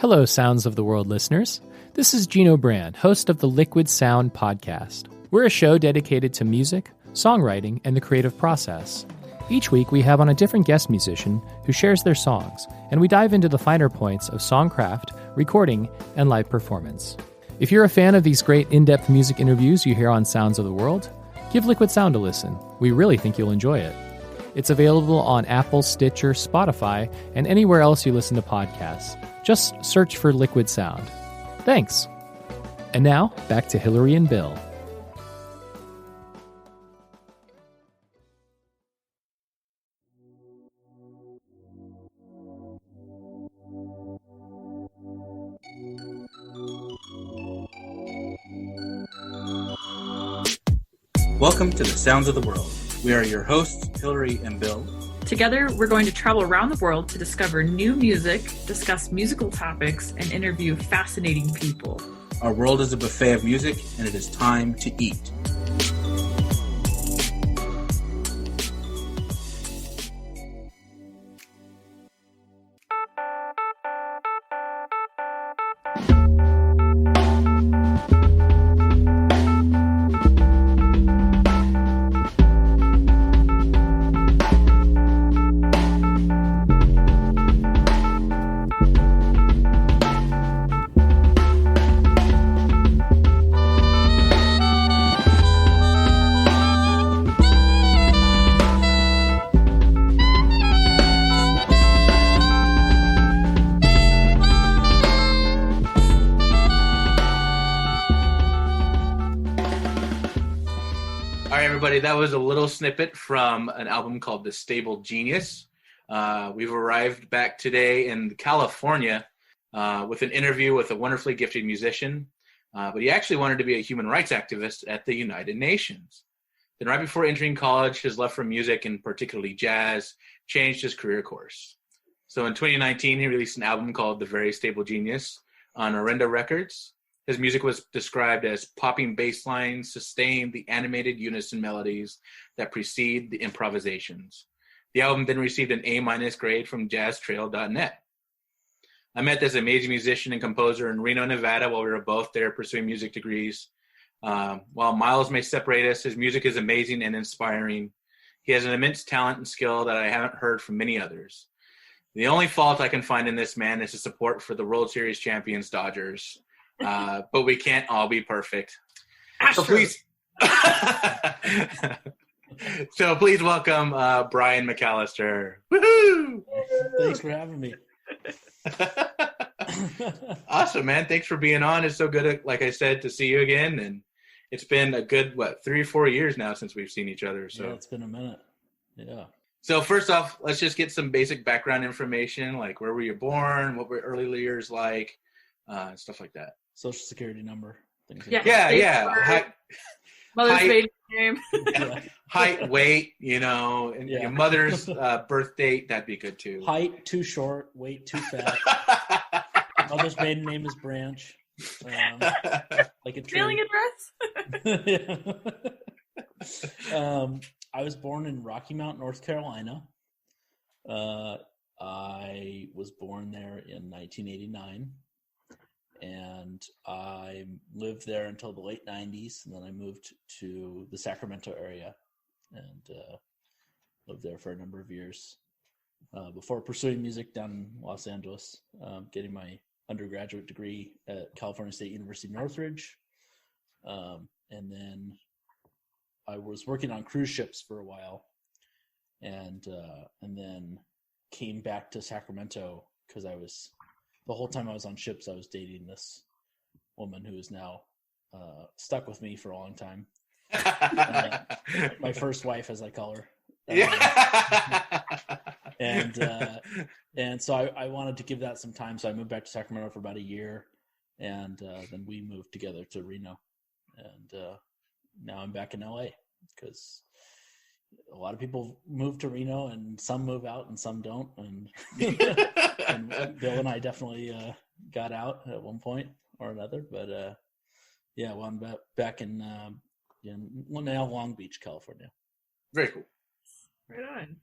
Hello, Sounds of the World listeners. This is Gino Brand, host of the Liquid Sound podcast. We're a show dedicated to music, songwriting, and the creative process. Each week, we have on a different guest musician who shares their songs, and we dive into the finer points of songcraft, recording, and live performance. If you're a fan of these great in-depth music interviews you hear on Sounds of the World, give Liquid Sound a listen. We really think you'll enjoy it. It's available on Apple, Stitcher, Spotify, and anywhere else you listen to podcasts. Just search for Liquid Sound. Thanks. And now, back to Hillary and Bill. Welcome to the Sounds of the World. We are your hosts, Hillary and Bill. Together, we're going to travel around the world to discover new music, discuss musical topics, and interview fascinating people. Our world is a buffet of music, and it is time to eat. That was a little snippet from an album called The Stable Genius. We've arrived back today in California with an interview with a wonderfully gifted musician, but he actually wanted to be a human rights activist at the United Nations. Then right before entering college, his love for music, and particularly jazz, changed his career course. So in 2019, he released an album called The Very Stable Genius on Orenda Records. His music was described as popping bass lines, sustained the animated unison melodies that precede the improvisations. The album then received an A- grade from jazztrail.net. I met this amazing musician and composer in Reno, Nevada, while we were both there pursuing music degrees. While miles may separate us, his music is amazing and inspiring. He has an immense talent and skill that I haven't heard from many others. The only fault I can find in this man is his support for the World Series champions Dodgers. But we can't all be perfect. So please welcome Bryan McCallister. Woohoo! Thanks for having me. Awesome, man. Thanks for being on. It's so good, like I said, to see you again. And it's been a good, 3 or 4 years now since we've seen each other. So yeah, it's been a minute. Yeah. So first off, let's just get some basic background information, like where were you born, what were early years like, stuff like that. Social security number. Things Yeah. like that. Yeah. Mother's Height. maiden name. Yeah. Height, weight, and your mother's birth date, that'd be good too. Height, too short. Weight, too fat. Mother's maiden name is Branch. Like a tree. Mailing address? I was born in Rocky Mount, North Carolina. I was born there in 1989. And I lived there until the late 90s, and then I moved to the Sacramento area and lived there for a number of years before pursuing music down in Los Angeles, getting my undergraduate degree at California State University Northridge. And then I was working on cruise ships for a while, and then came back to Sacramento because the whole time I was on ships, I was dating this woman who is now stuck with me for a long time. My first wife, as I call her. And so I wanted to give that some time. So I moved back to Sacramento for about a year, and then we moved together to Reno. And now I'm back in LA because a lot of people move to Reno, and some move out and some don't. And, and Bill and I definitely got out at one point or another. But well, I'm back in now Long Beach, California. Very cool. Right on.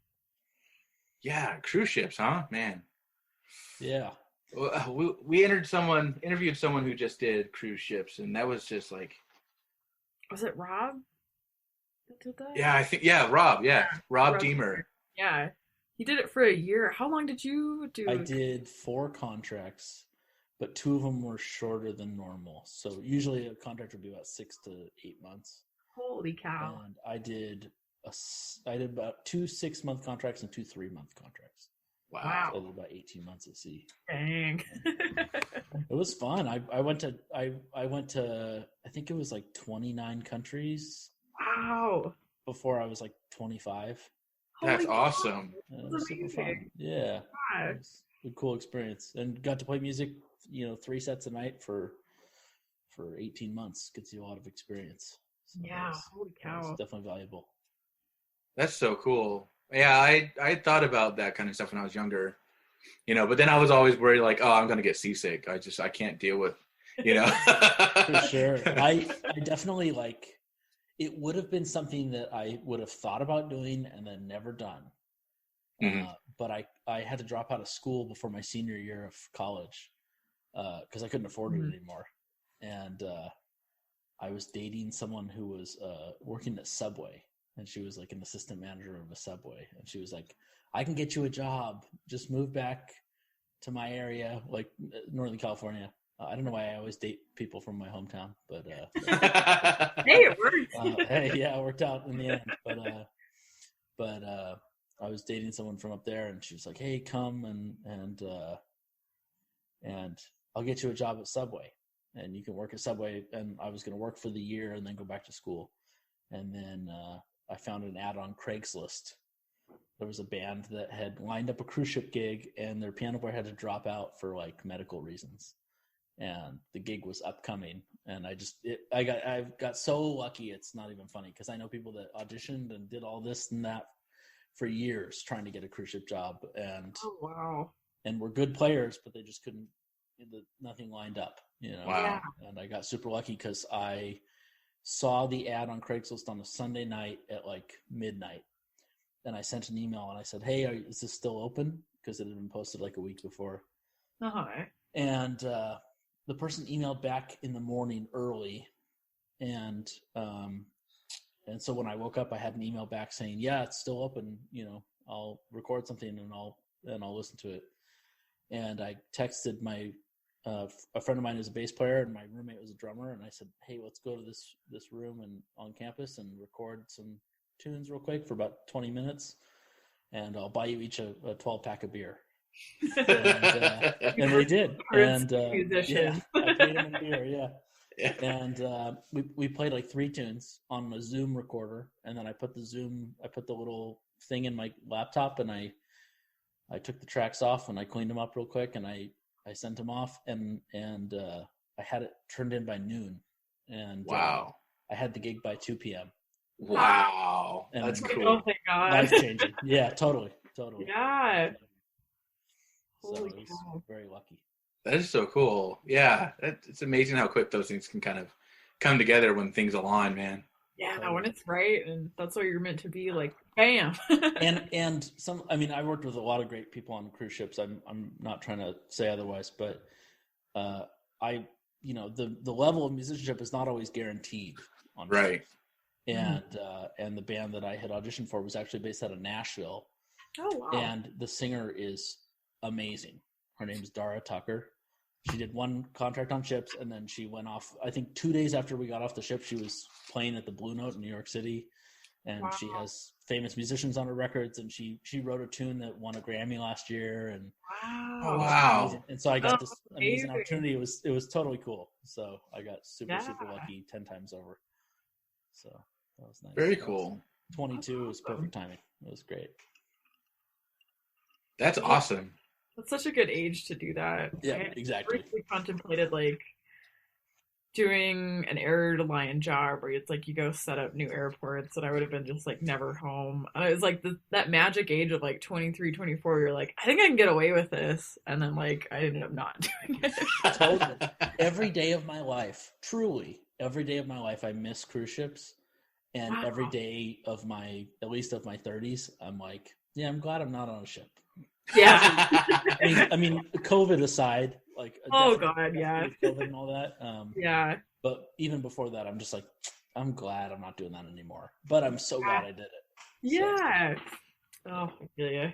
Yeah, cruise ships, huh? Man. Yeah. We interviewed someone who just did cruise ships, and that was just like. Was it Rob that did that? Yeah, I think Rob. Yeah, Rob Deemer. Yeah, he did it for a year. How long did you do? I did 4 contracts, but 2 of them were shorter than normal. So usually a contract would be about 6 to 8 months. Holy cow! And I did about 2 6-month contracts and 2 3-month contracts. Wow. So I did about 18 months at sea. Dang. It was fun. I went to I think it was like 29 countries. Wow. Before I was like 25. That's awesome. It was super fun. Yeah. It was a cool experience. And got to play music, 3 sets a night for 18 months. Gets you a lot of experience. So yeah. Holy cow. It's definitely valuable. That's so cool. Yeah, I thought about that kind of stuff when I was younger, but then I was always worried like, oh, I'm going to get seasick. I can't deal with, For sure. I definitely it would have been something that I would have thought about doing and then never done. Mm-hmm. But I had to drop out of school before my senior year of college because I couldn't afford it anymore. And I was dating someone who was working at Subway, and she was like an assistant manager of a Subway. And she was like, I can get you a job. Just move back to my area, like Northern California. I don't know why I always date people from my hometown, but hey, it worked. Hey, yeah, it worked out in the end. But I was dating someone from up there, and she was like, "Hey, come and I'll get you a job at Subway, and you can work at Subway." And I was going to work for the year and then go back to school. And then I found an ad on Craigslist. There was a band that had lined up a cruise ship gig, and their piano player had to drop out for medical reasons. And the gig was upcoming, and I got so lucky. It's not even funny because I know people that auditioned and did all this and that for years trying to get a cruise ship job, and oh wow, and were good players, but they just couldn't. Nothing lined up, Wow. And I got super lucky because I saw the ad on Craigslist on a Sunday night at midnight, and I sent an email and I said, "Hey, is this still open?" Because it had been posted a week before. Uh-huh. And the person emailed back in the morning early, and so when I woke up, I had an email back saying, "Yeah, it's still open. I'll record something and I'll listen to it." And I texted a friend of mine who's a bass player, and my roommate was a drummer, and I said, "Hey, let's go to this room and on campus and record some tunes real quick for about 20 minutes, and I'll buy you each a 12-pack of beer." And they did. And yeah, I paid them in beer. Yeah. And we played 3 tunes on a Zoom recorder, and then I put the little thing in my laptop, and I took the tracks off and I cleaned them up real quick, and I sent them off, and I had it turned in by noon. And wow, I had the gig by 2 p.m. Wow, and that's cool. Oh my god, life changing. Yeah, totally. Yeah. So I was very lucky. That is so cool. Yeah, it's amazing how quick those things can kind of come together when things align, man. Yeah, when it's right, and that's what you're meant to be, bam. and some, I worked with a lot of great people on cruise ships. I'm not trying to say otherwise, but the level of musicianship is not always guaranteed on right. Ships. And the band that I had auditioned for was actually based out of Nashville. Oh wow! And the singer is amazing. Her name's Dara Tucker. She did 1 contract on ships, and then she went off. I think 2 days after we got off the ship, she was playing at the Blue Note in New York City, and wow. she has famous musicians on her records. And she wrote a tune that won a Grammy last year. And wow, oh, wow! And so I got this amazing opportunity. It was totally cool. So I got super lucky 10 times over. So that was nice. Very cool. 22 was perfect timing. It was great. That's awesome. That's such a good age to do that. Yeah, I exactly. We contemplated doing an airline job where it's you go set up new airports, and I would have been just never home. And it was that magic age of 23, 24. You're I think I can get away with this, and then I ended up not doing it. Totally. Every day of my life, truly, every day of my life, I miss cruise ships, and wow. every day of at least of my 30s, I'm yeah, I'm glad I'm not on a ship. Yeah. I mean, COVID aside, like, Oh God, yeah. COVID and all that. Yeah. But even before that, I'm just like, I'm glad I'm not doing that anymore. But I'm so glad I did it. Yeah. Oh, yeah.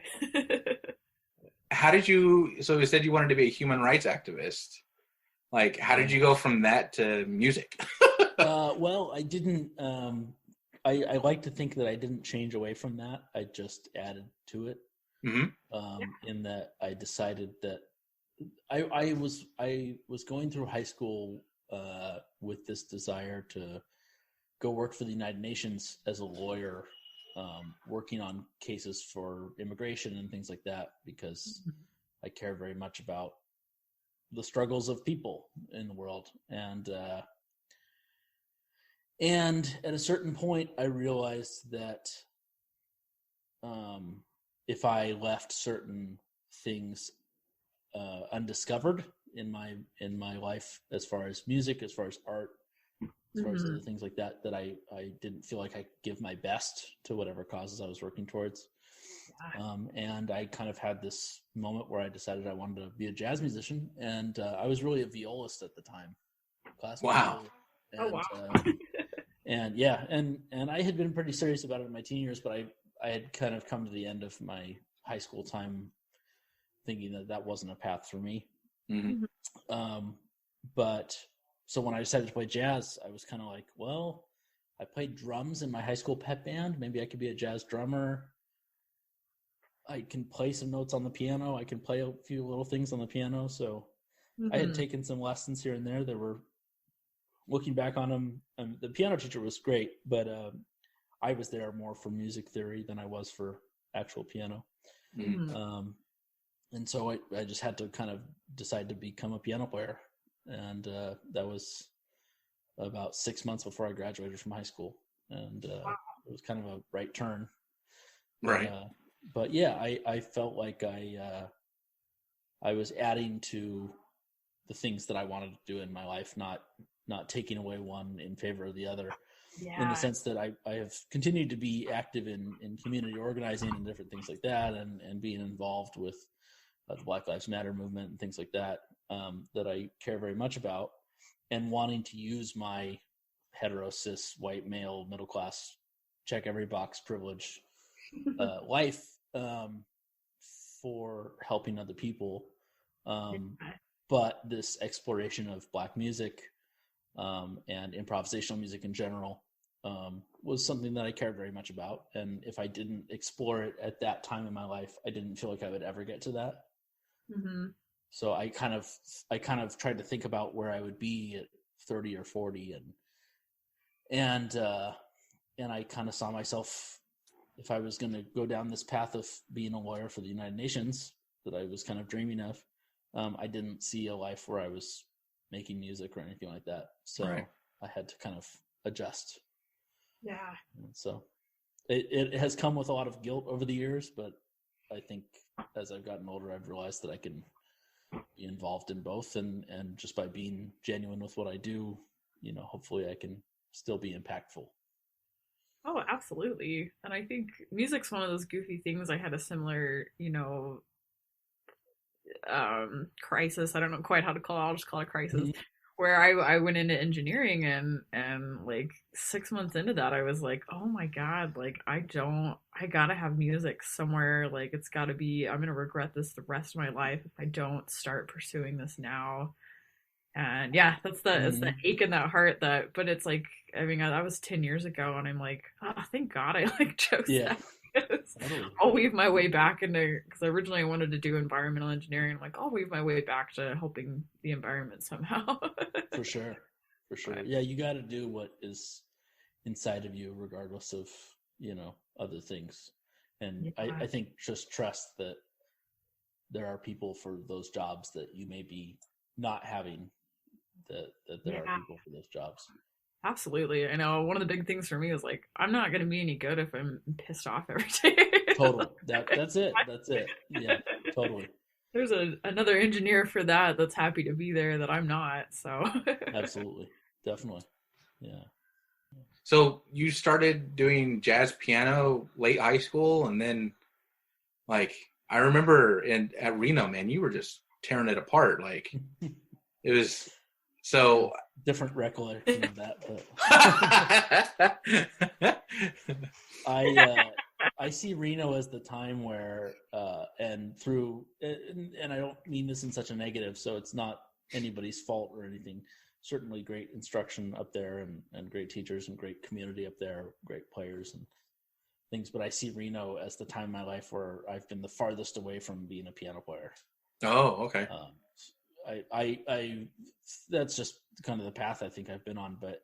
How did you? So you said you wanted to be a human rights activist. Like, how did you go from that to music? Well, I didn't. I like to think that I didn't change away from that. I just added to it. In that I decided that I was going through high school with this desire to go work for the United Nations as a lawyer, working on cases for immigration and things like that, because I care very much about the struggles of people in the world. And at a certain point, I realized that if I left certain things undiscovered in my life, as far as music, as far as art, as far as other things like that, that I didn't feel like I could give my best to whatever causes I was working towards. And I kind of had this moment where I decided I wanted to be a jazz musician, and I was really a violist at the time. Wow. And, wow. And yeah, and I had been pretty serious about it in my teen years, but I had kind of come to the end of my high school time thinking that wasn't a path for me. But so when I decided to play jazz, I was kind of like, well, I played drums in my high school pep band. Maybe I could be a jazz drummer. I can play some notes on the piano. I can play a few little things on the piano. So I had taken some lessons here and there. There were, looking back on them, the piano teacher was great, but I was there more for music theory than I was for actual piano. And so I just had to kind of decide to become a piano player. And that was about 6 months before I graduated from high school. And it was kind of a right turn. Right. But yeah, I felt like I was adding to the things that I wanted to do in my life, not taking away one in favor of the other. Yeah. In the sense that I have continued to be active in community organizing and different things like that, and being involved with the Black Lives Matter movement and things like that, that I care very much about, and wanting to use my hetero, cis, white, male, middle class, check every box privilege life for helping other people. But this exploration of Black music and improvisational music in general was something that I cared very much about. And if I didn't explore it at that time in my life, I didn't feel like I would ever get to that. So I kind of tried to think about where I would be at 30 or 40, and I kind of saw myself, if I was going to go down this path of being a lawyer for the United Nations that I was kind of dreaming of, I didn't see a life where I was making music or anything like that. So I had to kind of adjust. Yeah. And so it has come with a lot of guilt over the years, but I think as I've gotten older, I've realized that I can be involved in both, and just by being genuine with what I do, hopefully I can still be impactful. Oh, absolutely. And I think music's one of those goofy things. I had a similar, crisis. I don't know quite how to call it. I'll just call it crisis. Where I went into engineering, and like 6 months into that, I was like, oh my God, like I gotta have music somewhere. Like it's gotta be, I'm gonna regret this the rest of my life if I don't start pursuing this now. And yeah, it's the ache in that heart but it's like, I mean, that was 10 years ago, and I'm like, oh, thank God I chose that. I'll weave my way back into, because originally I wanted to do environmental engineering. I'm like, I'll weave my way back to helping the environment somehow. For sure. Right. Yeah, you got to do what is inside of you, regardless of other things. And I think just trust that there are people for those jobs that you may be not having. That there are people for those jobs. Absolutely. I know one of the big things for me is like, I'm not going to be any good if I'm pissed off every day. Totally. That's it. Yeah, totally. There's another engineer for that's happy to be there that I'm not. So absolutely. Definitely. Yeah. So you started doing jazz piano late high school, and then like I remember at Reno, man, you were just tearing it apart. Like it was so different recollection of that, but I see Reno as the time where and I don't mean this in such a negative, so it's not anybody's fault or anything. Certainly great instruction up there and great teachers and great community up there, great players and things, but I see Reno as the time in my life where I've been the farthest away from being a piano player. Oh, okay. I that's just kind of the path I think I've been on, but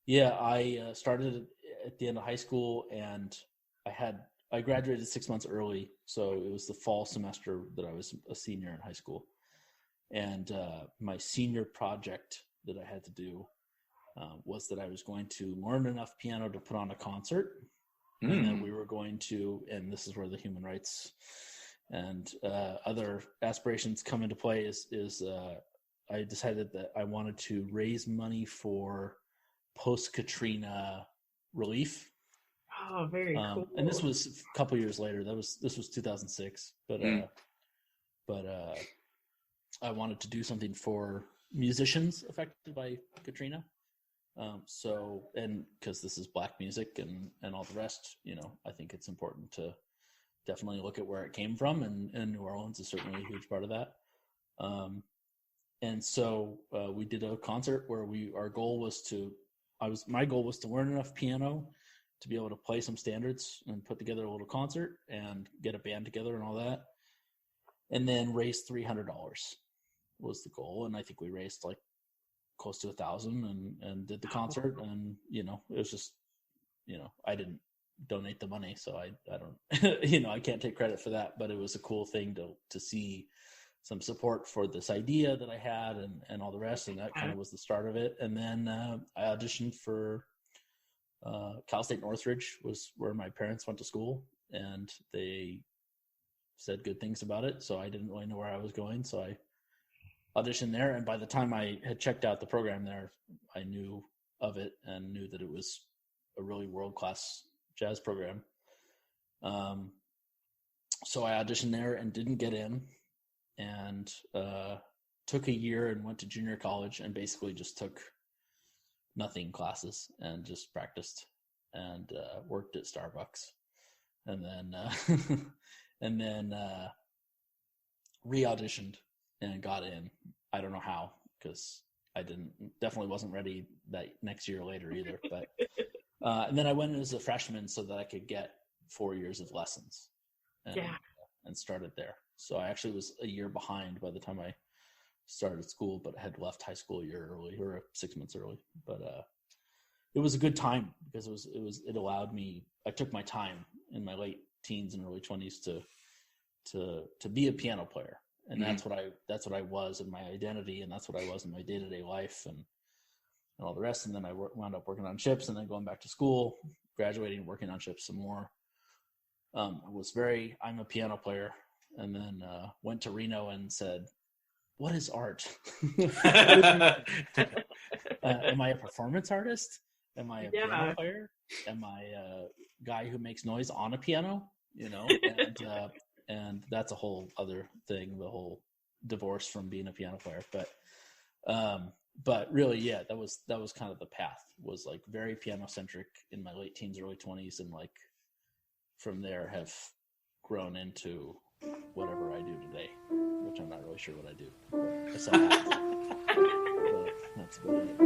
I started at the end of high school, and I graduated 6 months early, so it was the fall semester that I was a senior in high school. And my senior project that I had to do was that I was going to learn enough piano to put on a concert, and then we were going to, and this is where the human rights and other aspirations come into play, is I decided that I wanted to raise money for post-Katrina relief. Oh, very cool. And this was a couple years later. This was 2006, but I wanted to do something for musicians affected by Katrina. And because this is Black music and all the rest, I think it's important to definitely look at where it came from, and New Orleans is certainly a huge part of that. And so we did a concert where my goal was to learn enough piano to be able to play some standards and put together a little concert and get a band together and all that, and then raise $300 was the goal. And I think we raised like close to 1,000 and did the concert. And it was just, I didn't donate the money, so I don't I can't take credit for that, but it was a cool thing to see some support for this idea that I had and all the rest, and that kind of was the start of it. And then I auditioned for Cal State Northridge, was where my parents went to school, and they said good things about it, so I didn't really know where I was going, so I auditioned there. And by the time I had checked out the program there, I knew of it and knew that it was a really world-class jazz program. So I auditioned there and didn't get in, and took a year and went to junior college and basically just took nothing classes and just practiced and worked at Starbucks, and then re-auditioned and got in. I don't know how, because I definitely wasn't ready that next year later either. But and then I went in as a freshman so that I could get 4 years of lessons and started there. So I actually was a year behind by the time I started school, but had left high school a year early, or 6 months early. But it was a good time because it allowed me. I took my time in my late teens and early 20s to be a piano player, and that's what I was in my identity, and that's what I was in my day-to-day life, and all the rest. And then I wound up working on ships, and then going back to school, graduating, working on ships some more. I'm a piano player, and then went to Reno and said, what is art? Am I a performance artist? Am I a piano player? Am I a guy who makes noise on a piano? And that's a whole other thing, the whole divorce from being a piano player. But really, yeah, that was kind of the path, was like very piano centric in my late teens, early 20s, and like from there have grown into whatever I do today, which I'm not really sure what I do. But I saw that. But that's about it.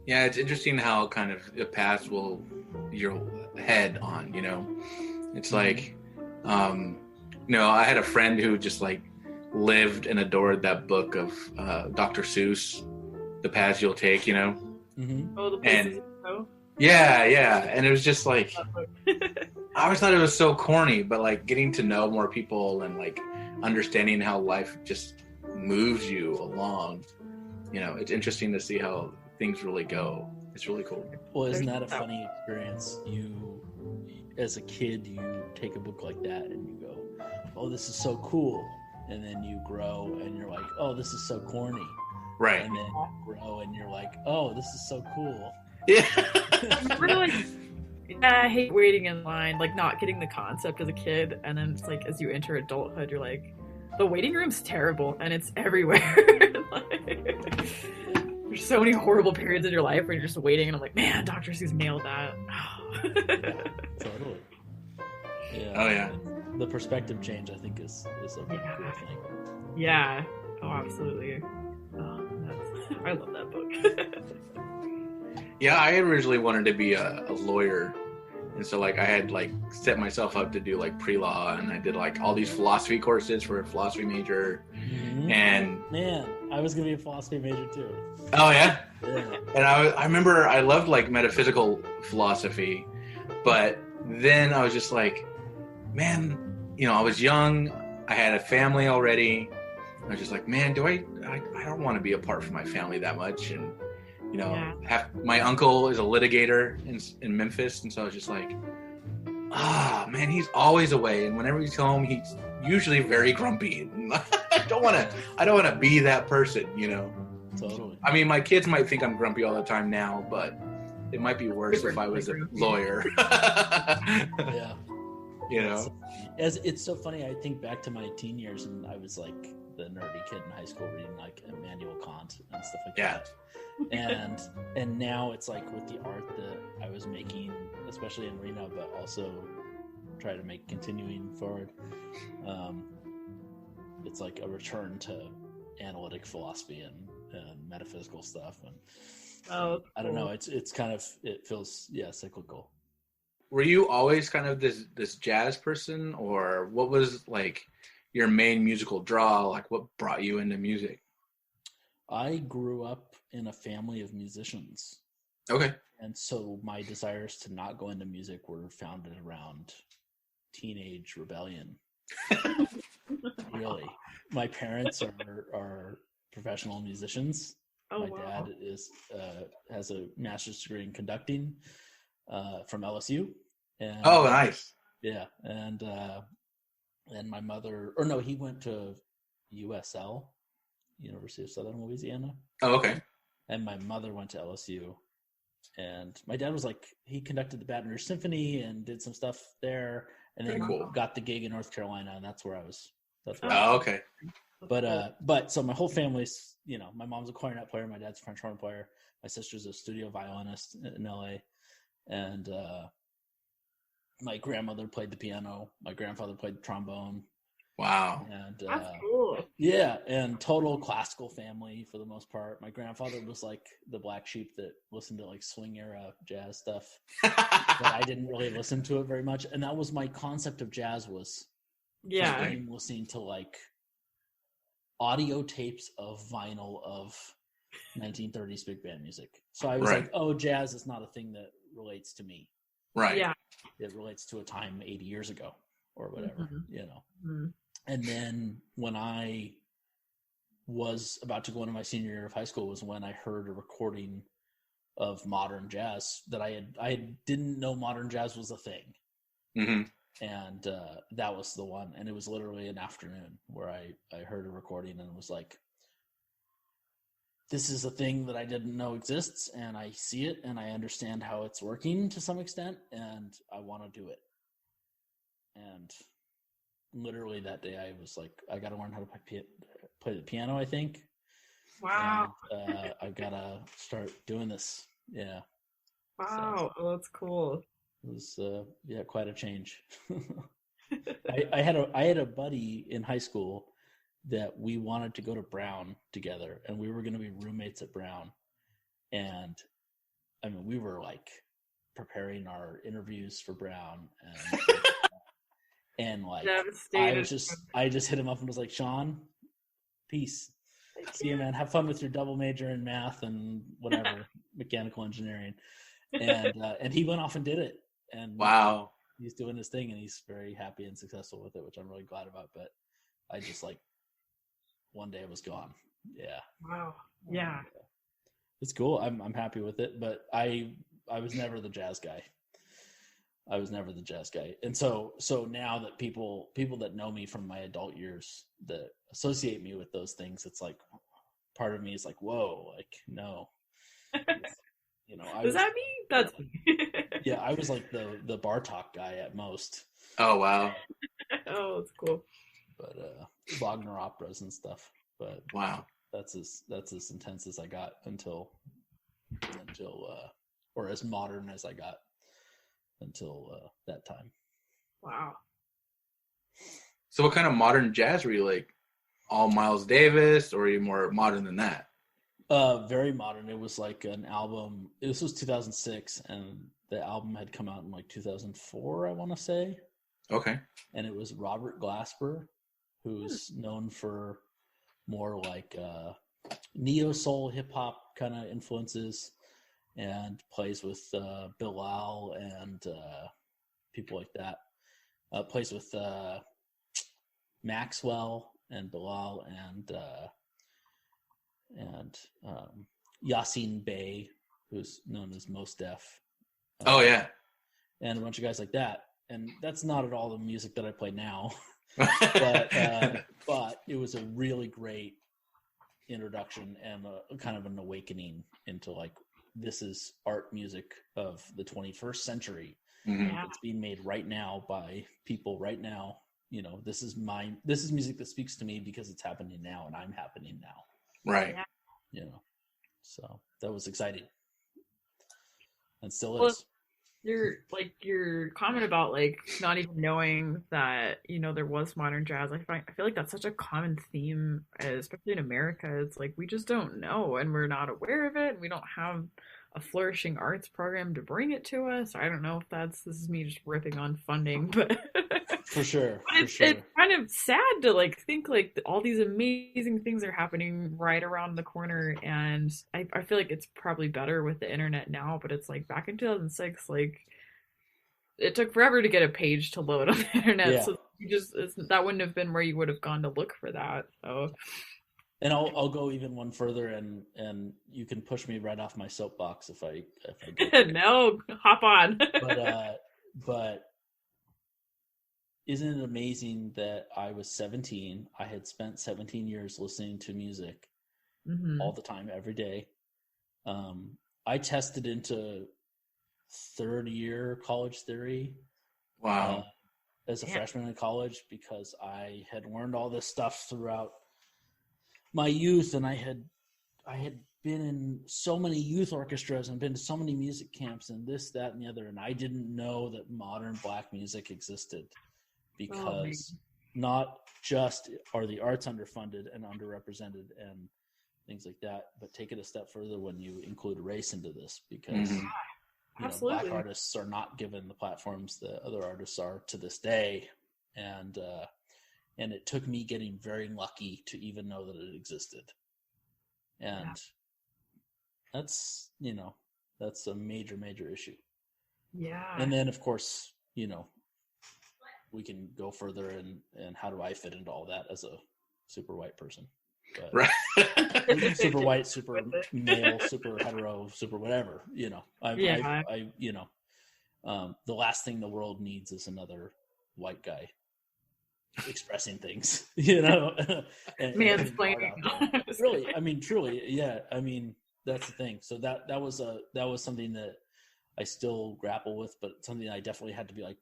Yeah, it's interesting how kind of the path will you'll head on, It's like I had a friend who just like lived and adored that book of Dr. Seuss, The Paths You'll Take, Mm-hmm. Oh, the places you go. Yeah. And it was just like, I always thought it was so corny, but like getting to know more people and like understanding how life just moves you along, it's interesting to see how things really go. It's really cool. Well, isn't that a funny experience? You, as a kid, you take a book like that and you go, oh, this is so cool. And then you grow and you're like, oh, this is so corny. Right. And then you grow and you're like, oh, this is so cool. Yeah. I hate waiting in line, like not getting the concept as a kid. And then it's like, as you enter adulthood, you're like, the waiting room's terrible and it's everywhere. Like, there's so many horrible periods in your life where you're just waiting and I'm like, man, Dr. Seuss nailed that. Totally. Yeah. Oh, yeah. The perspective change, I think, is a really cool thing. Yeah. Oh, absolutely. Oh, I love that book. Yeah, I originally wanted to be a lawyer. And so like I had like set myself up to do like pre-law, and I did like all these philosophy courses for a philosophy major. Mm-hmm. And man, I was gonna be a philosophy major too. Oh yeah? Yeah. And I remember I loved like metaphysical philosophy, but then I was just like, man, I was young, I had a family already. I was just like, man, I don't want to be apart from my family that much. And my uncle is a litigator in Memphis, and so I was just like, man, he's always away, and whenever he's home, he's usually very grumpy. I don't want to be that person, Totally. I mean, my kids might think I'm grumpy all the time now, but it might be worse if I was a lawyer. Yeah. It's so funny. I think back to my teen years, and I was like the nerdy kid in high school reading like Immanuel Kant and stuff like that. And now it's like with the art that I was making, especially in Reno, but also try to make continuing forward. It's like a return to analytic philosophy and metaphysical stuff. And I don't know. It's kind of, it feels cyclical. Were you always kind of this jazz person, or what was like your main musical draw? Like what brought you into music? I grew up in a family of musicians. Okay. And so my desires to not go into music were founded around teenage rebellion. Really. My parents are professional musicians. Oh, my wow. dad has a master's degree in conducting from LSU. And, oh, nice. Yeah. And my mother, he went to USL, University of Southern Louisiana. Oh, okay. And my mother went to LSU. And my dad was like, he conducted the Baton Rouge Symphony and did some stuff there. And then got the gig in North Carolina, and that's where I was. Okay. But so my whole family's, my mom's a clarinet player, my dad's a French horn player, my sister's a studio violinist in LA, and my grandmother played the piano, my grandfather played the trombone. Wow. And that's cool. Yeah, and total classical family for the most part. My grandfather was like the black sheep that listened to like swing era jazz stuff. But I didn't really listen to it very much. And that was my concept of jazz, was listening to like audio tapes of vinyl of 1930s big band music. So I was like, oh, jazz is not a thing that relates to me. Right. Yeah. It relates to a time 80 years ago or whatever, Mm-hmm. And then when I was about to go into my senior year of high school was when I heard a recording of modern jazz that I didn't know modern jazz was a thing. Mm-hmm. And that was the one. And it was literally an afternoon where I heard a recording and was like, this is a thing that I didn't know exists, and I see it and I understand how it's working to some extent, and I want to do it. And literally that day I was like, I got to learn how to play the piano, I think. Wow. And, I got to start doing this. Yeah. Wow. So, that's cool. It was, quite a change. I had a buddy in high school that we wanted to go to Brown together, and we were going to be roommates at Brown. And I mean, we were like preparing our interviews for Brown, And like, Devastated. I just hit him up and was like, Sean, peace. See you, man. Have fun with your double major in math and whatever, mechanical engineering. And he went off and did it. And Wow. he's doing his thing, and he's very happy and successful with it, which I'm really glad about. But I just like, one day it was gone. Yeah. Wow. Yeah. It's cool. I'm happy with it, but I was never the jazz guy. And so now that people that know me from my adult years that associate me with those things, it's like part of me is like, whoa, like, no. You know, that me? That's me. Yeah, I was like the Bartok guy at most. Oh, wow. Oh, that's cool. But Wagner operas and stuff. But Wow. that's as intense as I got until or as modern as I got until that time. Wow. So what kind of modern jazz were you like? All Miles Davis, or are you more modern than that? Very modern. It was like an album. This was 2006, and the album had come out in like 2004, I want to say. Okay. And it was Robert Glasper, who's known for more like neo soul hip hop kind of influences, and plays with Bilal and people like that. Plays with Maxwell and Bilal and Yassine Bey, who's known as Mos Def. Oh yeah. And a bunch of guys like that. And that's not at all the music that I play now. but it was a really great introduction and a kind of an awakening into like, this is art music of the 21st century. Mm-hmm. Yeah. It's being made right now by people right now. You know, this is music that speaks to me because it's happening now and I'm happening now. Right. Yeah. You know, so that was exciting. And still Well, is. Your comment about like not even knowing that, you know, there was modern jazz. I feel like that's such a common theme, especially in America. It's like we just don't know and we're not aware of it. And we don't have a flourishing arts program to bring it to us. I don't know if this is me just ripping on funding, but For sure. it's kind of sad to like think like all these amazing things are happening right around the corner, and I feel like it's probably better with the internet now, but it's like back in 2006, like it took forever to get a page to load on the internet. Yeah. So that wouldn't have been where you would have gone to look for that. So And I'll go even one further, and you can push me right off my soapbox if I do. no, hop on. But isn't it amazing that I was 17? I had spent 17 years listening to music Mhm. all the time, every day. I tested into third year college theory Wow. as a Yeah. freshman in college because I had learned all this stuff throughout my youth, and I had been in so many youth orchestras and been to so many music camps and this, that, and the other, and I didn't know that modern Black music existed because not just are the arts underfunded and underrepresented and things like that, but take it a step further when you include race into this, because Mhm. Absolutely. Black artists are not given the platforms that other artists are to this day, and it took me getting very lucky to even know that it existed, and that's a major issue. Yeah. And then of course, we can go further and how do I fit into all that as a super white person? But Right. super white, super male, super hetero, super whatever. The last thing the world needs is another white guy expressing things. and Mansplaining. Really, truly, yeah. I mean, that's the thing. So that was something that I still grapple with, but something I definitely had to be like,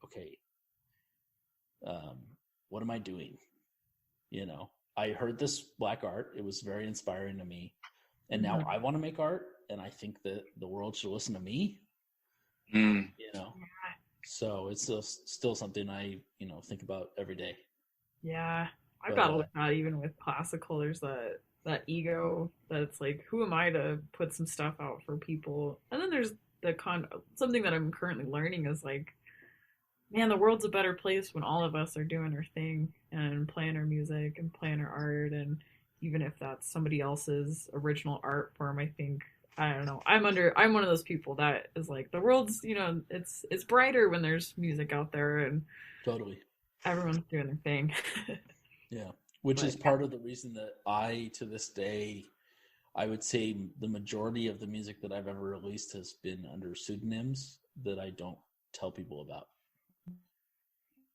okay, what am I doing? I heard this Black art. It was very inspiring to me. And now I want to make art, and I think that the world should listen to me. Mm. So it's still something I, think about every day. Yeah. I But, battle with that even with classical. There's that ego that's like, who am I to put some stuff out for people? And then there's something that I'm currently learning is like, man, the world's a better place when all of us are doing our thing and playing our music and playing our art. And even if that's somebody else's original art form, I think, I don't know. I'm one of those people that is like, the world's, it's brighter when there's music out there and Totally. everyone's doing their thing. Yeah. Which is part of the reason that to this day, I would say the majority of the music that I've ever released has been under pseudonyms that I don't tell people about.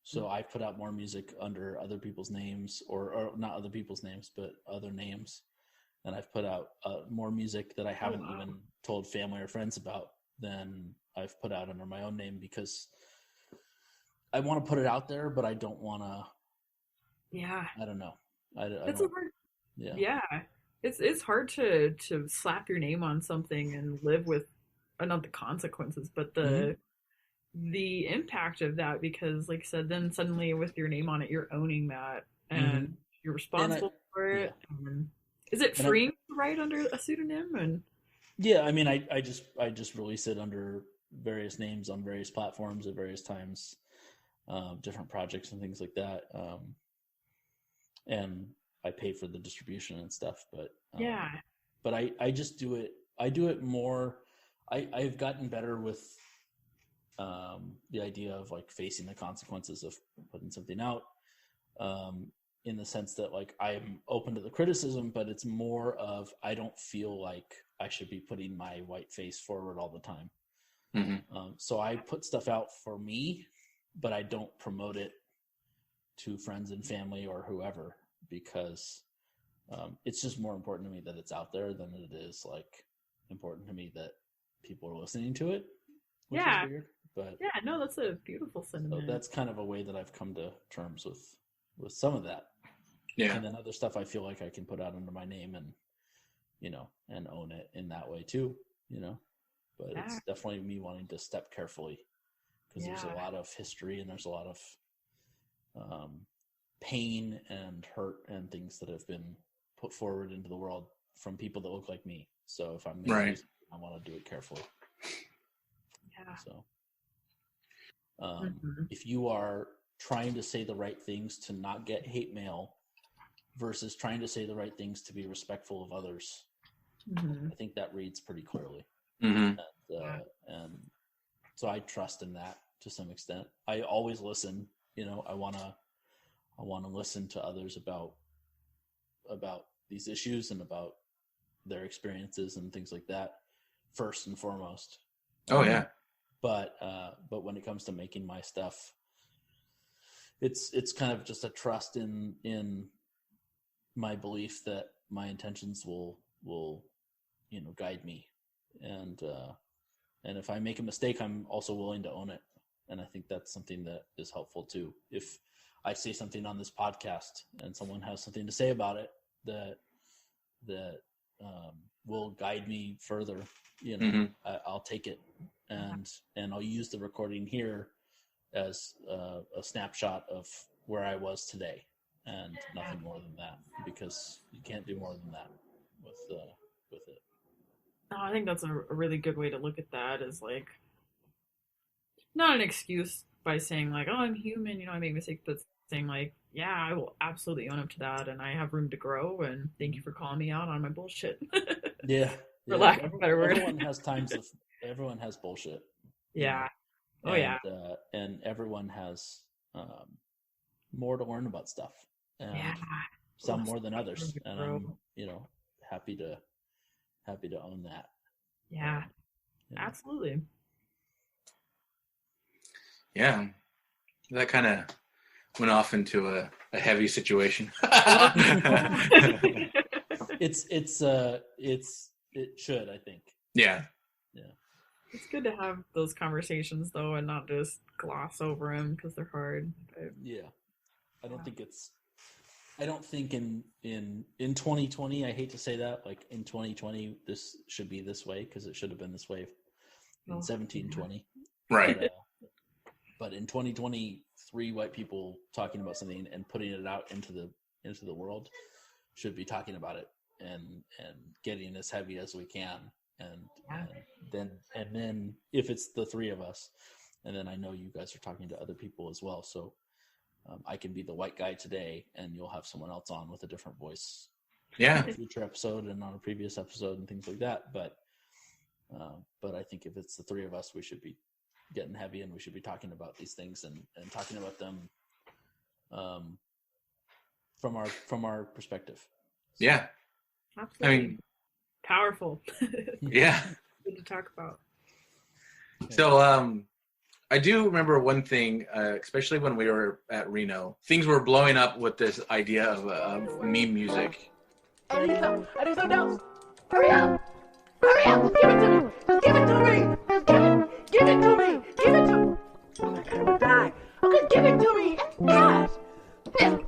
So I put out more music under other people's names, or not other people's names, but other names. And I've put out more music that I haven't even told family or friends about than I've put out under my own name, because I want to put it out there, but I don't want to. Yeah. I don't know. It's hard. Yeah. It's hard to slap your name on something and live with not the consequences, but the impact of that, because like I said, then suddenly with your name on it, you're owning that and you're responsible for it. Yeah. Is it freeing to write under a pseudonym? And yeah, I mean, I just release it under various names on various platforms at various times, different projects and things like that. And I pay for the distribution and stuff, but but I just do it. I do it more. I've gotten better with the idea of like facing the consequences of putting something out, in the sense that like I'm open to the criticism, but it's more of, I don't feel like I should be putting my white face forward all the time. So I put stuff out for me, but I don't promote it to friends and family or whoever, because it's just more important to me that it's out there than it is like important to me that people are listening to it. Which is weird, but yeah, no, that's a beautiful sentiment. So that's kind of a way that I've come to terms with some of that. Yeah. And then other stuff I feel like I can put out under my name and, and own it in that way too, but it's definitely me wanting to step carefully, because there's a lot of history and there's a lot of pain and hurt and things that have been put forward into the world from people that look like me. So if I'm making music, I want to do it carefully. Yeah. So if you are trying to say the right things to not get hate mail versus trying to say the right things to be respectful of others, I think that reads pretty clearly. And so I trust in that to some extent. I always listen. I want to listen to others about these issues and about their experiences and things like that first and foremost. Oh yeah. But when it comes to making my stuff, it's kind of just a trust in my belief that my intentions will guide me, and if I make a mistake, I'm also willing to own it, and I think that's something that is helpful too. If I say something on this podcast and someone has something to say about it that will guide me further, I'll take it. And I'll use the recording here as a snapshot of where I was today, and nothing more than that, because you can't do more than that with it. No, I think that's a really good way to look at that, is like, not an excuse by saying like, oh, I'm human, I make mistakes, but saying like, yeah, I will absolutely own up to that, and I have room to grow, and thank you for calling me out on my bullshit. Yeah. For lack of a better word. Everyone has bullshit. Yeah. And everyone has more to learn about stuff. And some more than others. And I'm, happy to own that. Yeah. Absolutely. Yeah. That kind of went off into a heavy situation. It should, I think. Yeah. It's good to have those conversations though, and not just gloss over them because they're hard. But... yeah. I don't think in 2020, I hate to say that, like in 2020, this should be this way, because it should have been this way in 1720. Right. But in 2020, 3 white people talking about something and putting it out into the world should be talking about it and getting as heavy as we can. And then if it's the 3 of us, And then I know you guys are talking to other people as well. So I can be the white guy today, and you'll have someone else on with a different voice. Yeah. On a future episode and on a previous episode and things like that. But I think if it's the three of us, we should be getting heavy, and we should be talking about these things and talking about them from our perspective. So, Yeah. Absolutely. I mean, powerful. yeah. Good to talk about. So I do remember one thing, especially when we were at Reno, things were blowing up with this idea of meme music. I need some notes. Hurry up! Hurry up! Give it to me! Just give it to me! Just give it to me! Give it to me! Oh my God, I'm gonna die! Okay, give it to me! Yes! Yes!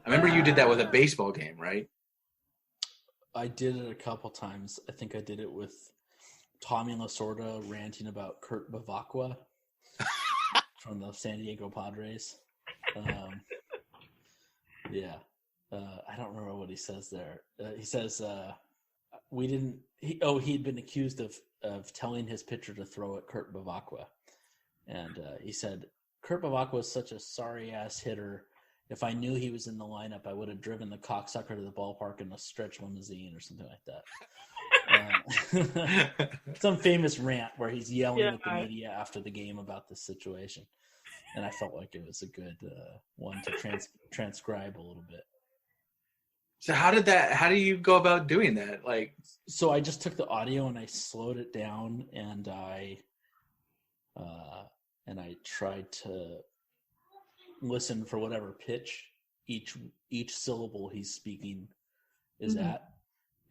I remember you did that with a baseball game, right? I did it a couple times. I think I did it with Tommy Lasorda ranting about Kurt Bavacqua from the San Diego Padres. Yeah. I don't remember what he says there. He says he'd been accused of telling his pitcher to throw at Kurt Bavacqua. And he said, Kurt Bavacqua was such a sorry-ass hitter. If I knew he was in the lineup, I would have driven the cocksucker to the ballpark in a stretch limousine or something like that. Some famous rant where he's yelling at the media after the game about this situation. And I felt like it was a good one to transcribe a little bit. So how do you go about doing that? Like, so I just took the audio and I slowed it down, and I tried to listen for whatever pitch each syllable he's speaking is at,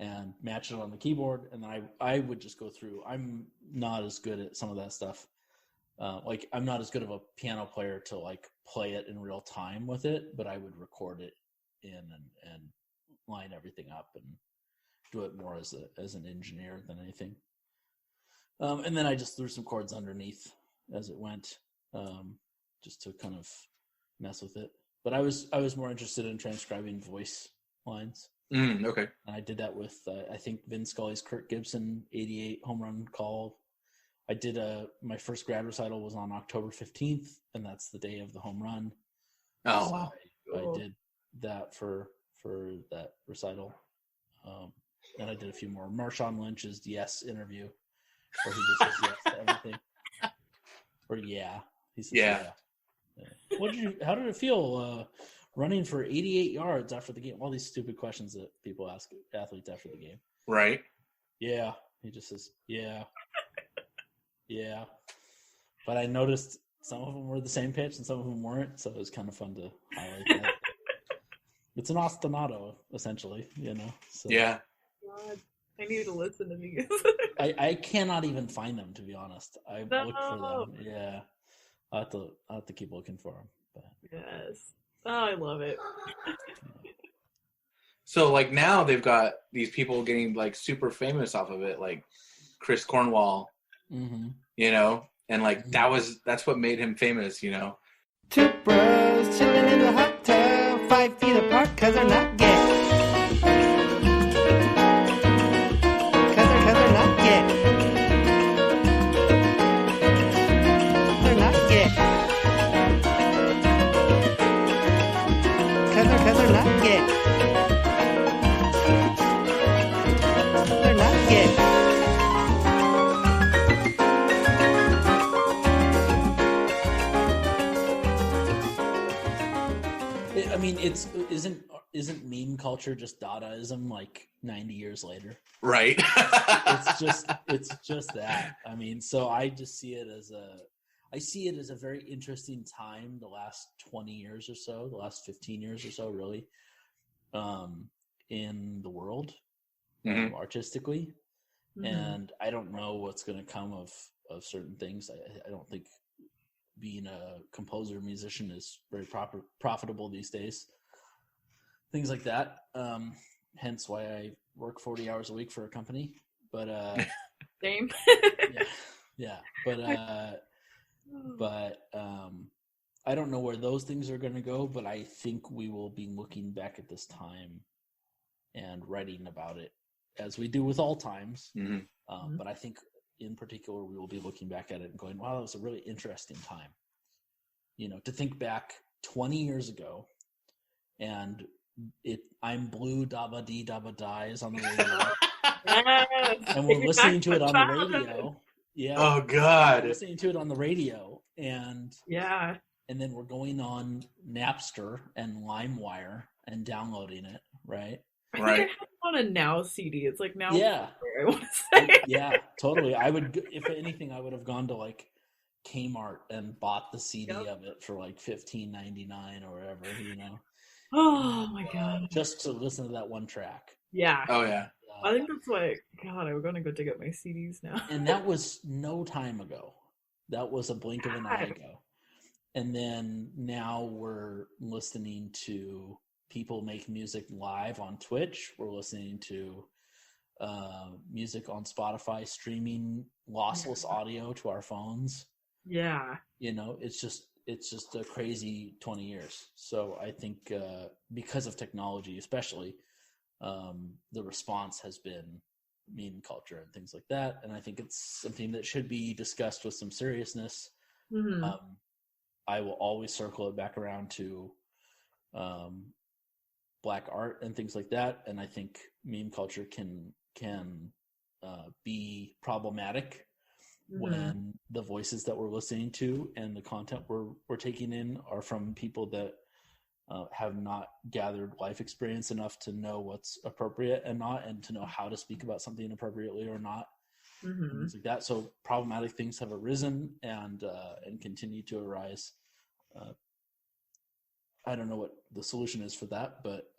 and match it on the keyboard. And then I would just go through. I'm not as good at some of that stuff. Like, I'm not as good of a piano player to like play it in real time with it, but I would record it in and line everything up and do it more as an engineer than anything. And then I just threw some chords underneath as it went, just to kind of mess with it. But I was more interested in transcribing voice lines. Okay. And I did that with I think Vin Scully's Kirk Gibson 88 home run call. I did my first grad recital was on October 15th, and that's the day of the home run. Oh, so wow. I did that for that recital. And I did a few more. Marshawn Lynch's Yes interview, where he just says yes to everything. Or yeah. He says yeah. How did it feel running for 88 yards after the game? All these stupid questions that people ask athletes after the game. Right. Yeah. He just says, yeah. Yeah. But I noticed some of them were the same pitch and some of them weren't, so it was kind of fun to highlight that. It's an ostinato, essentially, So. Yeah. God, I need to listen to these. I cannot even find them, to be honest. I looked for them. Yeah. I'll have to keep looking for them. But. Yes. Oh, I love it. So, like, now they've got these people getting, like, super famous off of it, like Chris Cornwell, and, like, that's what made him famous, Two bros chilling in the hot tub, 5 feet apart, 'cause they're not gay. 'Cause they're not gay. They're not gay. 'Cause they're not gay. They're not gay. I mean, isn't meme culture just Dadaism like 90 years later? Right. It's just that. I mean, so I just see it as a very interesting time, the last 20 years or so, the last 15 years or so, really, in the world, artistically. And I don't know what's going to come of certain things. I don't think being a composer, musician is very profitable these days. Things like that. Hence why I work 40 hours a week for a company. But Same. yeah. But I don't know where those things are going to go, but I think we will be looking back at this time and writing about it as we do with all times. Mm-hmm. But I think in particular, we will be looking back at it and going, wow, that was a really interesting time. To think back 20 years ago and I'm Blue Dabba Dee Dabba Die is on the radio. Yes. And we're listening to it on the radio. Yeah. Oh God. We're listening to it on the radio and Yeah. and then we're going on Napster and LimeWire and downloading it, right? I think I have it on a Now CD. It's like Now. Yeah. I want to say. Yeah, totally. I would, if anything, I would have gone to like Kmart and bought the CD of it for like $15.99 or whatever, Oh my God. just to listen to that one track. Yeah. Oh yeah. I think that's why, God, I'm going to go dig up my CDs now. And that was no time ago. That was a blink of an eye ago. And then now we're listening to people make music live on Twitch. We're listening to music on Spotify, streaming lossless audio to our phones. Yeah. It's just a crazy 20 years. So I think because of technology, especially, the response has been meme culture and things like that. And I think it's something that should be discussed with some seriousness. Mm-hmm. I will always circle it back around to Black art and things like that. And I think meme culture can be problematic when the voices that we're listening to and the content we're taking in are from people that have not gathered life experience enough to know what's appropriate and not, and to know how to speak about something appropriately or not. And things like that. So problematic things have arisen and continue to arise. I don't know what the solution is for that, but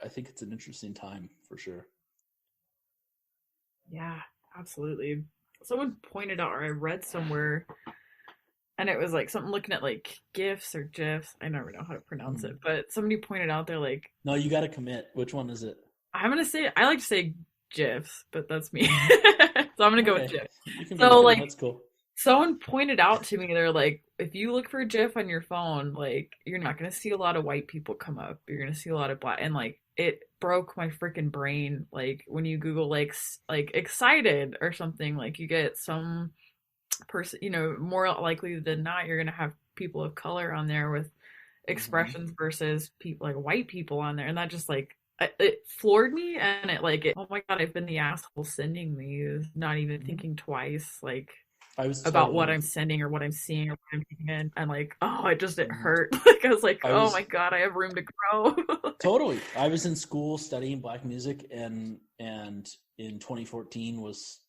I think it's an interesting time for sure. Yeah, absolutely. Someone pointed out, or I read somewhere, and it was like something looking at like GIFs or GIFs. I never know how to pronounce it, but somebody pointed out they're like, no, you got to commit. Which one is it? I'm gonna say, I like to say GIFs, but that's me. So I'm gonna go with GIFs. So like, that's cool. Someone pointed out to me, they're like, if you look for a GIF on your phone, like, you're not going to see a lot of white people come up. You're going to see a lot of black. And, like, it broke my freaking brain. Like, when you Google, like excited or something, like, you get some person, more likely than not, you're going to have people of color on there with expressions versus people, like, white people on there. And that just, like, it floored me. And oh my God, I've been the asshole sending these, not even thinking twice, like, about what I'm sending or what I'm seeing or what I'm thinking in, and like, it hurt. Like, I was like, oh my God, I have room to grow. Totally. I was in school studying black music and in 2014 was,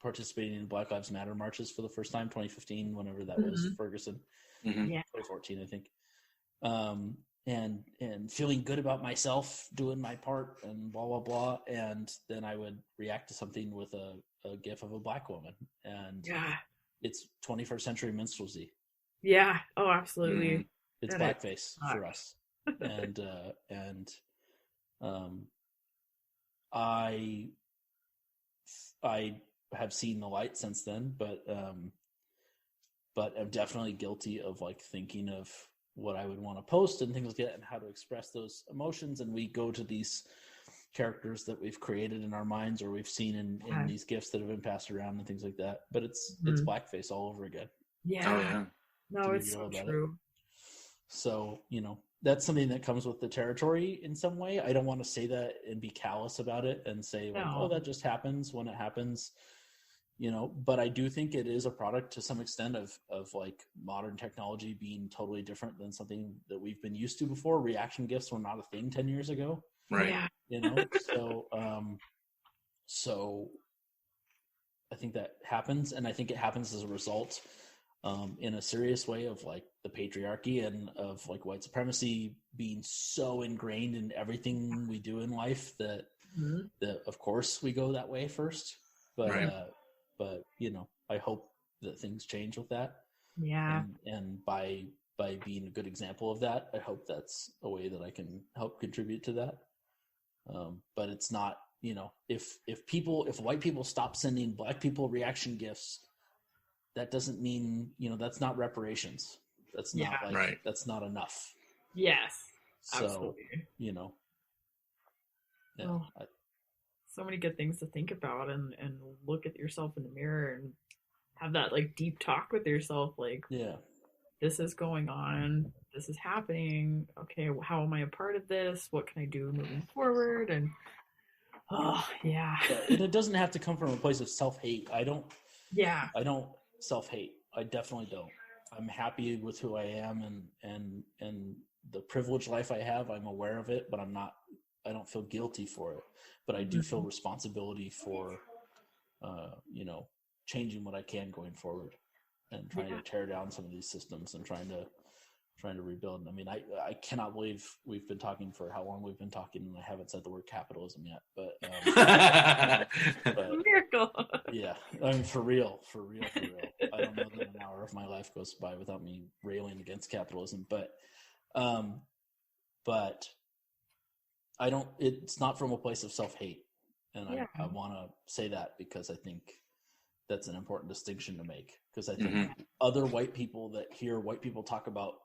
participating in Black Lives Matter marches for the first time, 2015, whenever that was, Ferguson. Yeah. 2014, I think. And feeling good about myself, doing my part and blah, blah, blah. And then I would react to something with a GIF of a black woman. And it's 21st century minstrelsy. Yeah. Oh, absolutely. It's blackface for us. And I have seen the light since then, but I'm definitely guilty of like thinking of what I would want to post and things like that and how to express those emotions. And we go to these characters that we've created in our minds or we've seen in these GIFs that have been passed around and things like that. But it's blackface all over again. Yeah. Oh, yeah. No, it's so true. So, that's something that comes with the territory in some way. I don't want to say that and be callous about it and say, like, oh, that just happens when it happens, but I do think it is a product to some extent of like modern technology being totally different than something that we've been used to before. Reaction GIFs were not a thing 10 years ago. Right. Yeah. So I think that happens. And I think it happens as a result in a serious way of like the patriarchy and of like white supremacy being so ingrained in everything we do in life that of course we go that way first, but I hope that things change with that. Yeah. And by being a good example of that, I hope that's a way that I can help contribute to that. But it's not, if white people stop sending black people reaction GIFs, that doesn't mean, that's not reparations. That's not that's not enough. Yes. So, Absolutely. Yeah, Oh, so many good things to think about and look at yourself in the mirror and have that like deep talk with yourself. Like, this is going on. This is happening. Okay, how am I a part of this? What can I do moving forward? And and it doesn't have to come from a place of self-hate. I don't self-hate. I definitely don't. I'm happy with who I am and the privileged life I have. I'm aware of it, but I don't feel guilty for it, but I do feel responsibility for, changing what I can going forward and trying to tear down some of these systems and trying to rebuild. I mean, I cannot believe we've been talking for how long we've been talking and I haven't said the word capitalism yet, but miracle. Yeah. I mean, for real. I don't know that an hour of my life goes by without me railing against capitalism, but it's not from a place of self-hate. And I want to say that because I think that's an important distinction to make. Because I think other white people that hear white people talk about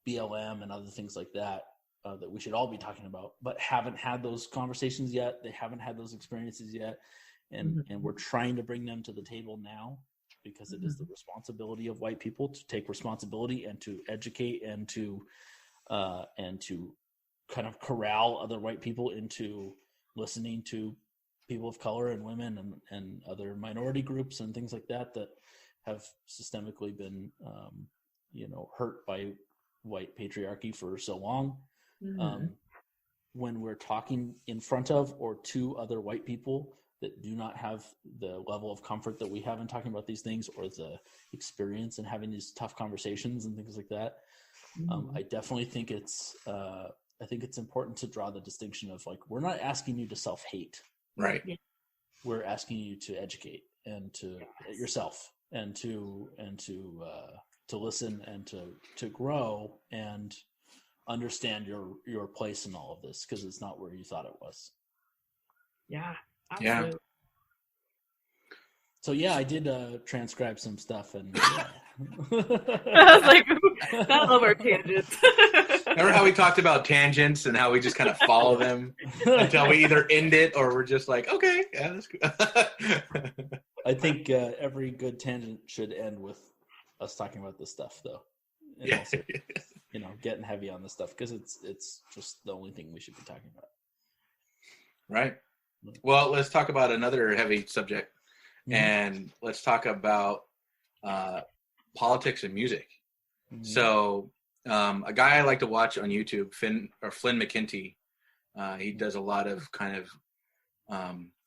BLM and other things like that, that we should all be talking about, but haven't had those conversations yet. They haven't had those experiences yet. And we're trying to bring them to the table now because it is the responsibility of white people to take responsibility and to educate and to kind of corral other white people into listening to people of color and women and other minority groups and things like that have systemically been, hurt by white patriarchy for so long. When we're talking in front of or to other white people that do not have the level of comfort that we have in talking about these things or the experience in having these tough conversations and things like that, I definitely think it's important to draw the distinction of like, we're not asking you to self-hate. Right. Yeah. We're asking you to educate and to yourself and to listen and to grow and understand your place in all of this because it's not where you thought it was. Yeah, absolutely. Yeah. So I did transcribe some stuff and I was like, I love our tangents. Remember how we talked about tangents and how we just kind of follow them until we either end it or we're just like, okay, yeah, that's good. I think every good tangent should end with us talking about this stuff, though. And also, getting heavy on this stuff because it's just the only thing we should be talking about. Right. Well, let's talk about another heavy subject, and let's talk about politics and music. So a guy I like to watch on YouTube, Flynn McKenty, he does a lot of kind of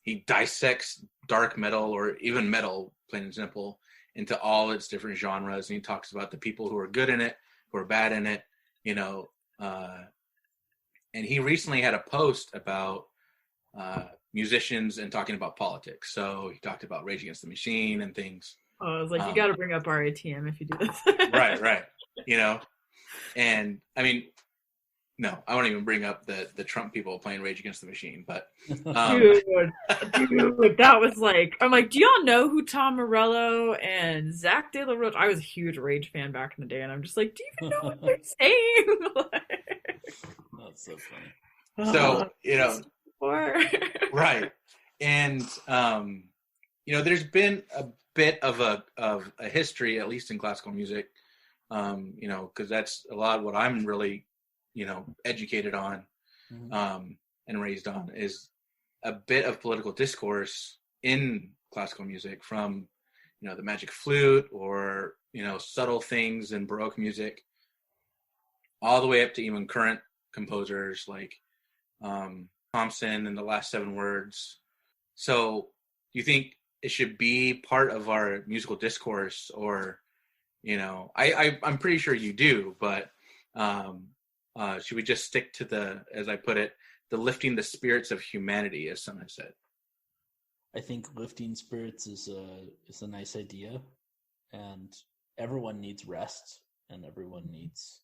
he dissects dark metal or even metal, plain and simple, into all its different genres, and he talks about the people who are good in it, who are bad in it, and he recently had a post about musicians and talking about politics. So he talked about Rage Against the Machine and things. Oh, I was like, you got to bring up RATM if you do this. Right. And I mean, no, I won't even bring up the Trump people playing Rage Against the Machine, but dude, that was like, I'm like, do y'all know who Tom Morello and Zach De La Rocha? I was a huge Rage fan back in the day, and I'm just like, do you even know what they're saying? That's so funny. So right, and there's been a bit of a history, at least in classical music, because that's a lot of what I'm really educated on and raised on, is a bit of political discourse in classical music, from the magic flute or subtle things in Baroque music, all the way up to even current composers like Thompson and the Last 7 Words. So do you think it should be part of our musical discourse, or I'm pretty sure you do, but should we just stick to the, as I put it, the lifting the spirits of humanity, as some have said? I think lifting spirits is a nice idea, and everyone needs rest, and everyone needs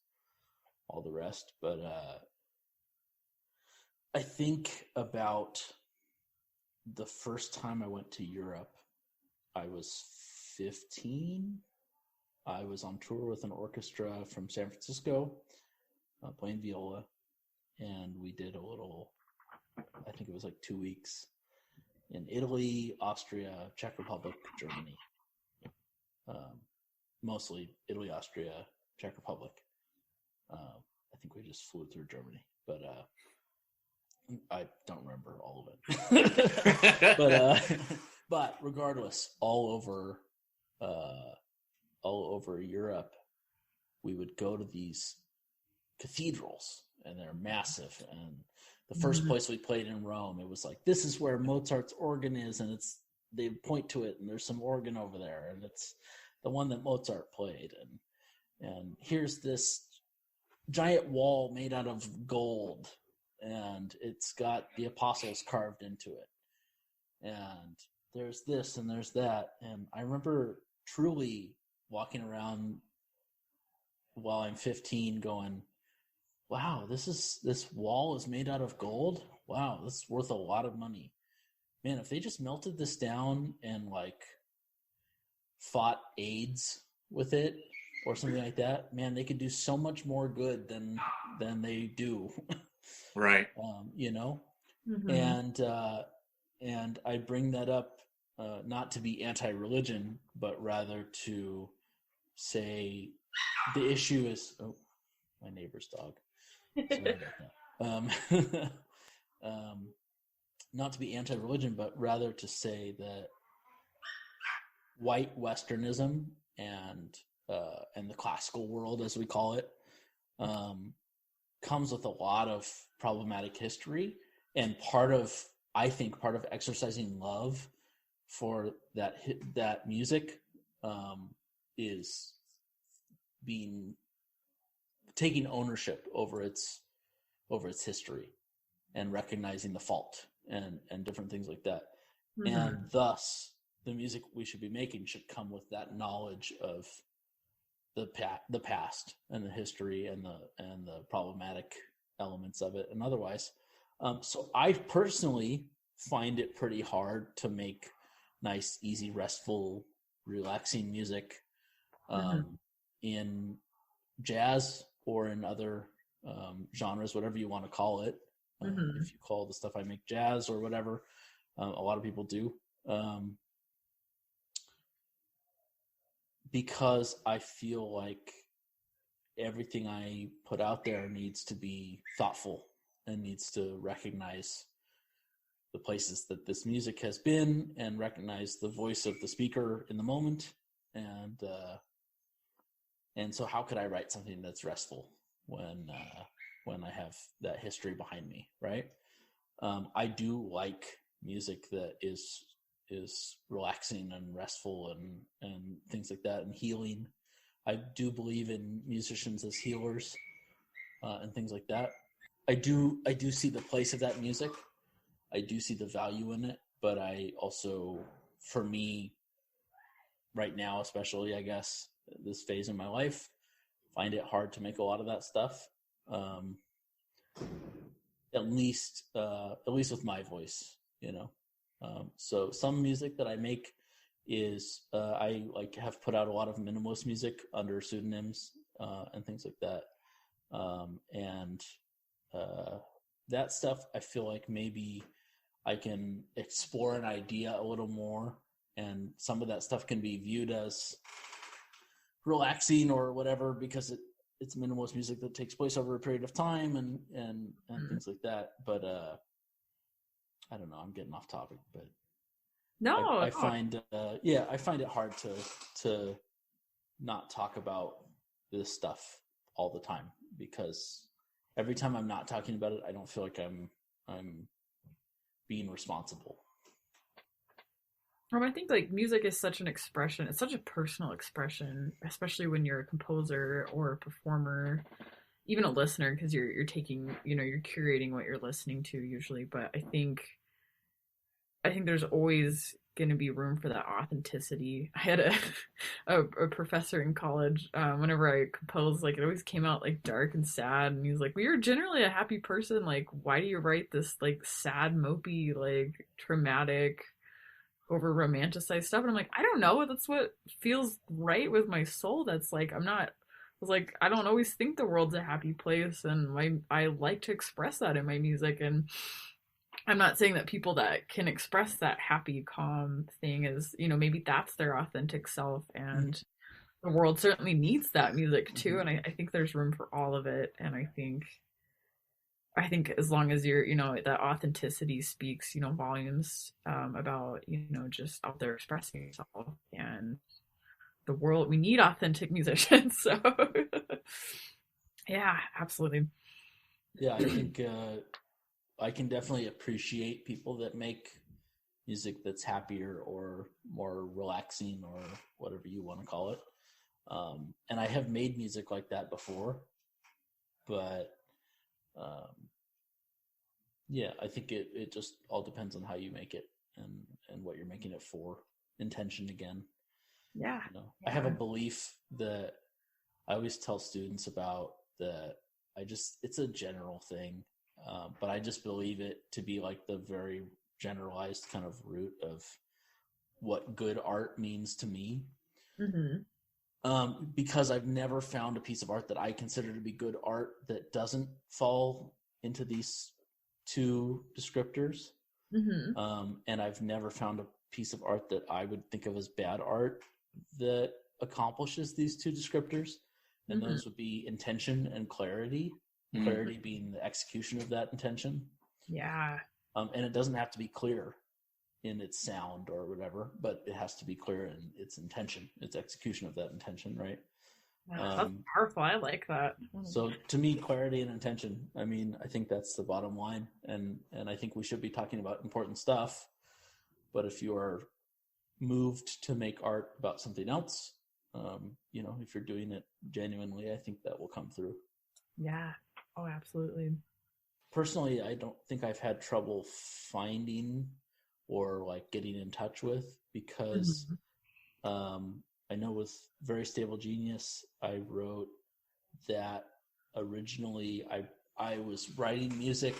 all the rest. But I think about the first time I went to Europe. I was 15, I was on tour with an orchestra from San Francisco, playing viola, and we did a little, I think it was like 2 weeks in Italy, Austria, Czech Republic, Germany. Mostly Italy, Austria, Czech Republic. I think we just flew through Germany, but I don't remember all of it. But regardless, all over Europe, we would go to these cathedrals, and they're massive. And the first place we played in Rome, it was like, this is where Mozart's organ is, and they point to it, and there's some organ over there, and it's the one that Mozart played. And here's this giant wall made out of gold, and it's got the apostles carved into it. And there's this and there's that. And I remember truly walking around while I'm 15 going, wow, this wall is made out of gold? Wow, this is worth a lot of money. Man, if they just melted this down and like fought AIDS with it or something like that, man, they could do so much more good than they do. Right. You know? And I bring that up not to be anti-religion, but rather to say the issue is, oh, my neighbor's dog. Sorry about that. Not to be anti-religion, but rather to say that white Westernism and the classical world, as we call it, comes with a lot of problematic history, and I think part of exercising love for that music is taking ownership over its history and recognizing the fault and different things like that. And thus the music we should be making should come with that knowledge of the past and the history and the problematic elements of it and otherwise. So I personally find it pretty hard to make nice, easy, restful, relaxing music in jazz or in other genres, whatever you want to call it. If you call the stuff I make jazz or whatever, a lot of people do. Because I feel like everything I put out there needs to be thoughtful and needs to recognize the places that this music has been and recognize the voice of the speaker in the moment. And so how could I write something that's restful when I have that history behind me, right? I do like music that is relaxing and restful and things like that, and healing. I do believe in musicians as healers and things like that. I do see the place of that music. I do see the value in it, but I also, for me, right now, especially, I guess, this phase in my life, find it hard to make a lot of that stuff. At least with my voice, you know. So some music that I make is I have put out a lot of minimalist music under pseudonyms and things like that. And that stuff, I feel like maybe I can explore an idea a little more, and some of that stuff can be viewed as relaxing or whatever because it's minimalist music that takes place over a period of time and things like that. But I don't know, I'm getting off topic, but no, I find it hard to not talk about this stuff all the time, because every time I'm not talking about it, I don't feel like I'm being responsible. I think like music is such an expression. It's such a personal expression, especially when you're a composer or a performer, even a listener, because you're taking, you're curating what you're listening to usually. But I think there's always going to be room for that authenticity. I had a professor in college, whenever I composed, like it always came out like dark and sad, and he was like, well, you're generally a happy person, like why do you write this like sad, mopey, like traumatic, over romanticize stuff. And I'm like, I don't know. That's what feels right with my soul. That's like, I don't always think the world's a happy place. And I like to express that in my music. And I'm not saying that people that can express that happy, calm thing is, maybe that's their authentic self. And the world certainly needs that music too. And I think there's room for all of it. And I think as long as you're, that authenticity speaks, volumes about, just out there expressing yourself. And the world, we need authentic musicians. So yeah, absolutely. Yeah, I think I can definitely appreciate people that make music that's happier or more relaxing or whatever you want to call it. And I have made music like that before, but yeah, I think it just all depends on how you make it and what you're making it for. Intention again. Yeah. I have a belief that I always tell students about that. It's a general thing, but I just believe it to be like the very generalized kind of root of what good art means to me. Because I've never found a piece of art that I consider to be good art that doesn't fall into these two descriptors. And I've never found a piece of art that I would think of as bad art that accomplishes these two descriptors. And those would be intention and clarity. Clarity being the execution of that intention. Yeah. And it doesn't have to be clear in its sound or whatever, but it has to be clear in its intention, its execution of that intention, right? That's powerful. I like that. So to me, clarity and intention, I think that's the bottom line. And I think we should be talking about important stuff. But if you are moved to make art about something else, if you're doing it genuinely, I think that will come through. Yeah. Oh, absolutely. Personally, I don't think I've had trouble finding or like getting in touch with, because I know with Very Stable Genius, I wrote that originally I was writing music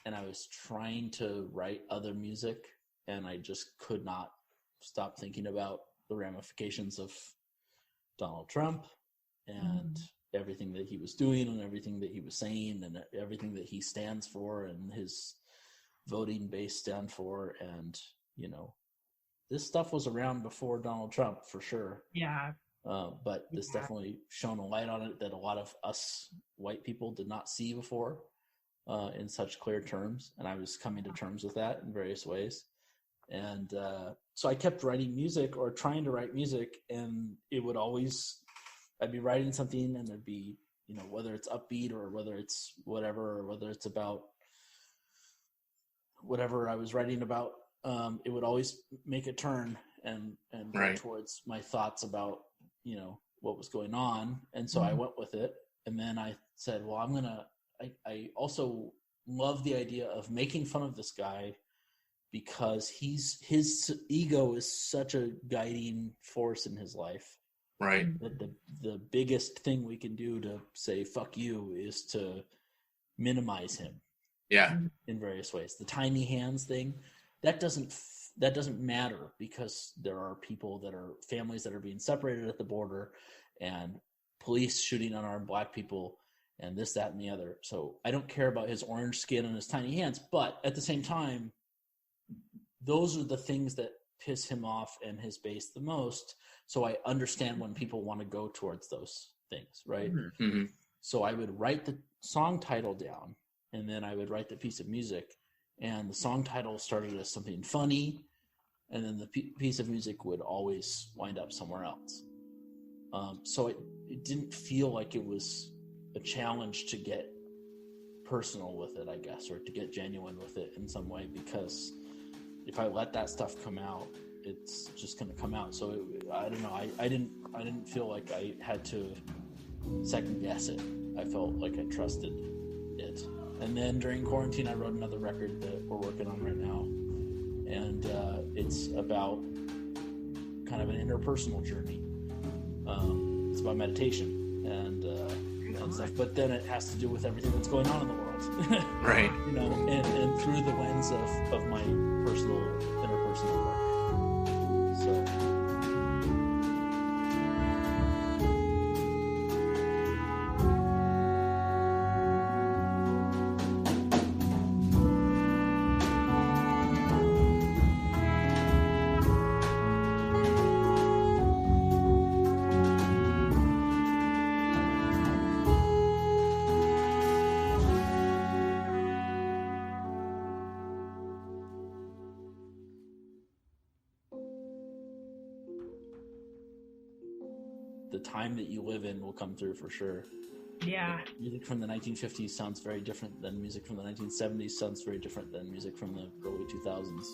and I was trying to write other music, and I just could not stop thinking about the ramifications of Donald Trump and everything that he was doing and everything that he was saying and everything that he stands for and his voting base stand for. And, this stuff was around before Donald Trump for sure. Yeah. But this definitely shone a light on it that a lot of us white people did not see before in such clear terms. And I was coming to terms with that in various ways. And so I kept writing music or trying to write music, and it would always, I'd be writing something and there'd be, whether it's upbeat or whether it's whatever, or whether it's about whatever I was writing about, it would always make a turn and go towards my thoughts about, what was going on. And so I went with it. And then I said, well, I also love the idea of making fun of this guy, because his ego is such a guiding force in his life. Right. That the biggest thing we can do to say fuck you is to minimize him. Yeah. In various ways. The tiny hands thing, that doesn't matter, because there are families that are being separated at the border, and police shooting unarmed black people, and this, that, and the other. So I don't care about his orange skin and his tiny hands, but at the same time, those are the things that piss him off and his base the most. So I understand when people want to go towards those things, right? So I would write the song title down, and then I would write the piece of music, and the song title started as something funny, and then the piece of music would always wind up somewhere else. So it didn't feel like it was a challenge to get personal with it, I guess, or to get genuine with it in some way, because if I let that stuff come out, it's just going to come out. So I don't know. I didn't feel like I had to second guess it. I felt like I trusted it. And then during quarantine, I wrote another record that we're working on right now. And it's about kind of an interpersonal journey. It's about meditation and stuff. But then it has to do with everything that's going on in the world. Right. And through the lens of my interpersonal work. the time that you live in will come through for sure. Yeah. Music from the 1950s sounds very different than music from the 1970s. Sounds very different than music from the early 2000s.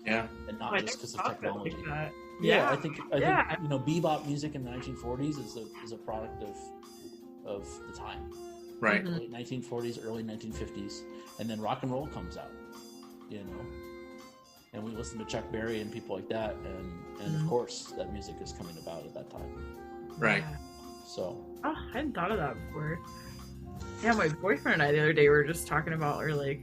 Yeah, and not just because of technology. Like yeah, I think bebop music in the 1940s is a product of the time. Right. Late 1940s, early 1950s, and then rock and roll comes out. And we listen to Chuck Berry and people like that, and of course that music is coming about at that time. Right. Yeah. So. Oh, I hadn't thought of that before. Yeah, my boyfriend and I the other day were just talking about, or like,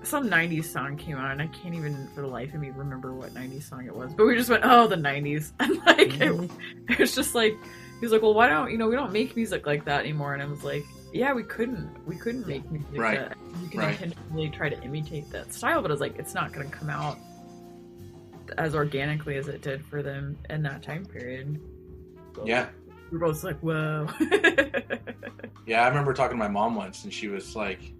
some 90s song came on, and I can't even for the life of me remember what 90s song it was. But we just went, oh, the 90s. And like, it was just like, he was like, well, why don't, we don't make music like that anymore. And I was like, yeah, we couldn't make music that you can intentionally try to imitate that style. But I was like, it's not going to come out as organically as it did for them in that time period. So yeah. We were both like, whoa. Yeah, I remember talking to my mom once, and she was like,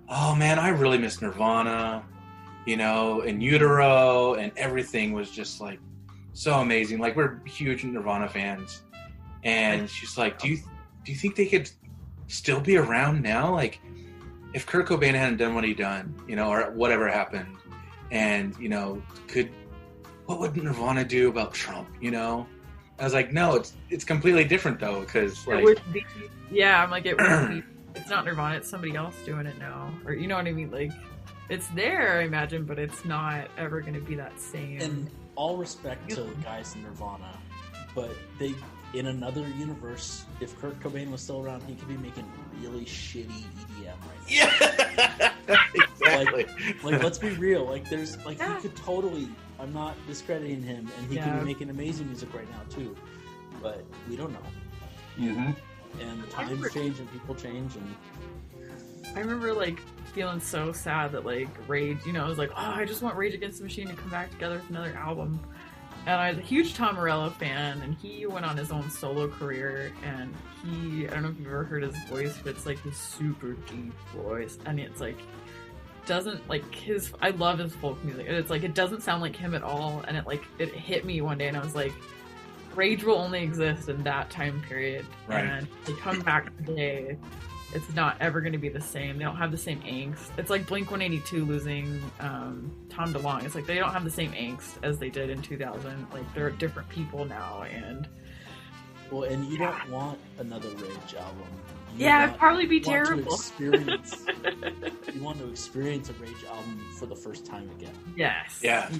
oh man, I really miss Nirvana, and Utero, and everything was just like so amazing. Like, we're huge Nirvana fans, and she's like, do you think they could still be around now? Like, if Kurt Cobain hadn't done what he done, or whatever happened, and what would Nirvana do about Trump? I was like, no, it's completely different though, because like, it would be, I'm like, it would be. It's not Nirvana, it's somebody else doing it now. Or, you know what I mean? Like, it's there, I imagine, but it's not ever going to be that same. And all respect to the guys in Nirvana, but in another universe, if Kurt Cobain was still around, he could be making really shitty EDM right now. Yeah, exactly. Like, let's be real. Like, he could totally, I'm not discrediting him, and he could be making amazing music right now, too. But we don't know. Mm-hmm. And times change and people change, and I remember like feeling so sad that like Rage, I was like, oh, I just want Rage Against the Machine to come back together with another album. And I was a huge Tom Morello fan, and he went on his own solo career, and I don't know if you've ever heard his voice, but it's like this super deep voice, and it's like doesn't like I love his folk music, and it's like it doesn't sound like him at all, and it hit me one day, and I was like, Rage will only exist in that time period, and they come back today, it's not ever going to be the same. They don't have the same angst. It's like Blink-182 losing Tom DeLonge. It's like they don't have the same angst as they did in 2000. Like, they're different people now, and and you don't want another Rage album. It'd probably be terrible. You want to experience a Rage album for the first time again. Yes. Yeah.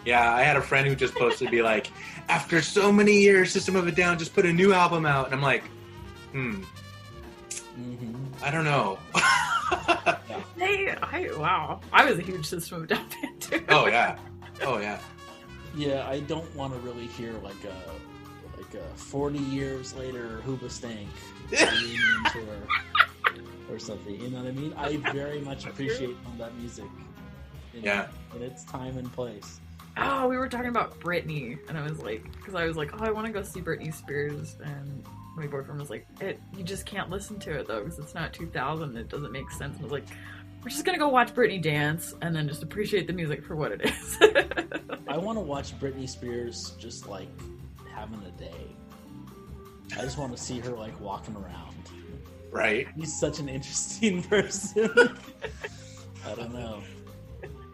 Yeah, I had a friend who just posted be like, after so many years, System of a Down just put a new album out. And I'm like, I don't know. Wow. I was a huge System of a Down fan, too. Oh, yeah. Yeah, I don't want to really hear like a 40 years later Hoobastank reunion tour or something. You know what I mean? I very much appreciate all that music. In its time and place. Oh, we were talking about Britney, and I was like, oh, I want to go see Britney Spears, and my boyfriend was like, you just can't listen to it though, because it's not 2000, it doesn't make sense. And I was like, we're just gonna go watch Britney dance, and then just appreciate the music for what it is. I want to watch Britney Spears just like having a day. I just want to see her like walking around. Right. He's such an interesting person. I don't know.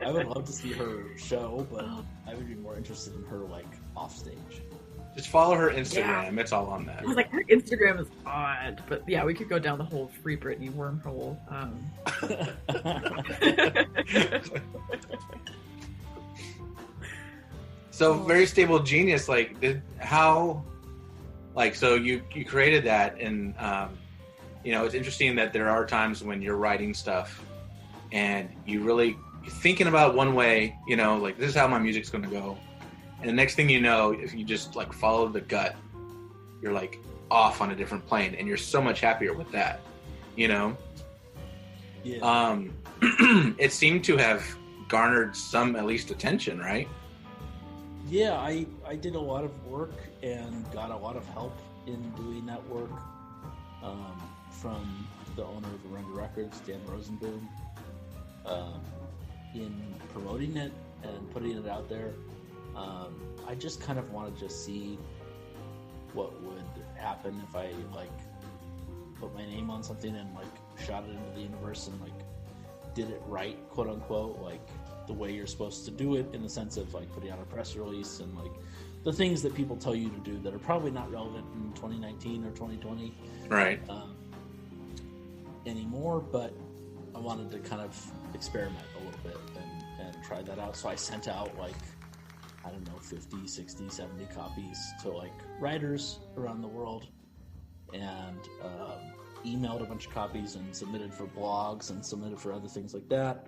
I would love to see her show, but I would be more interested in her like off stage. Just follow her Instagram. Yeah. It's all on that. I was like, her Instagram is odd, but yeah, we could go down the whole Free Britney wormhole. So Very Stable Genius, so you created that, and it's interesting that there are times when you're writing stuff and you're thinking about one way, like this is how my music's going to go. And the next thing you know, if you just like follow the gut, you're like off on a different plane, and you're so much happier with that, Yeah. It seemed to have garnered some, at least, attention, right? Yeah, I did a lot of work and got a lot of help in doing that work from the owner of Arunda Records, Dan Rosenboom, in promoting it and putting it out there. I just kind of wanted to see what would happen if I like put my name on something and like shot it into the universe and like did it right, quote unquote, like the way you're supposed to do it, in the sense of like putting out a press release and like the things that people tell you to do that are probably not relevant in 2019 or 2020 Right. Anymore. But I wanted to kind of experiment a little bit and try that out. So I sent out like, I don't know, 50, 60, 70 copies to like writers around the world, and emailed a bunch of copies and submitted for blogs and submitted for other things like that.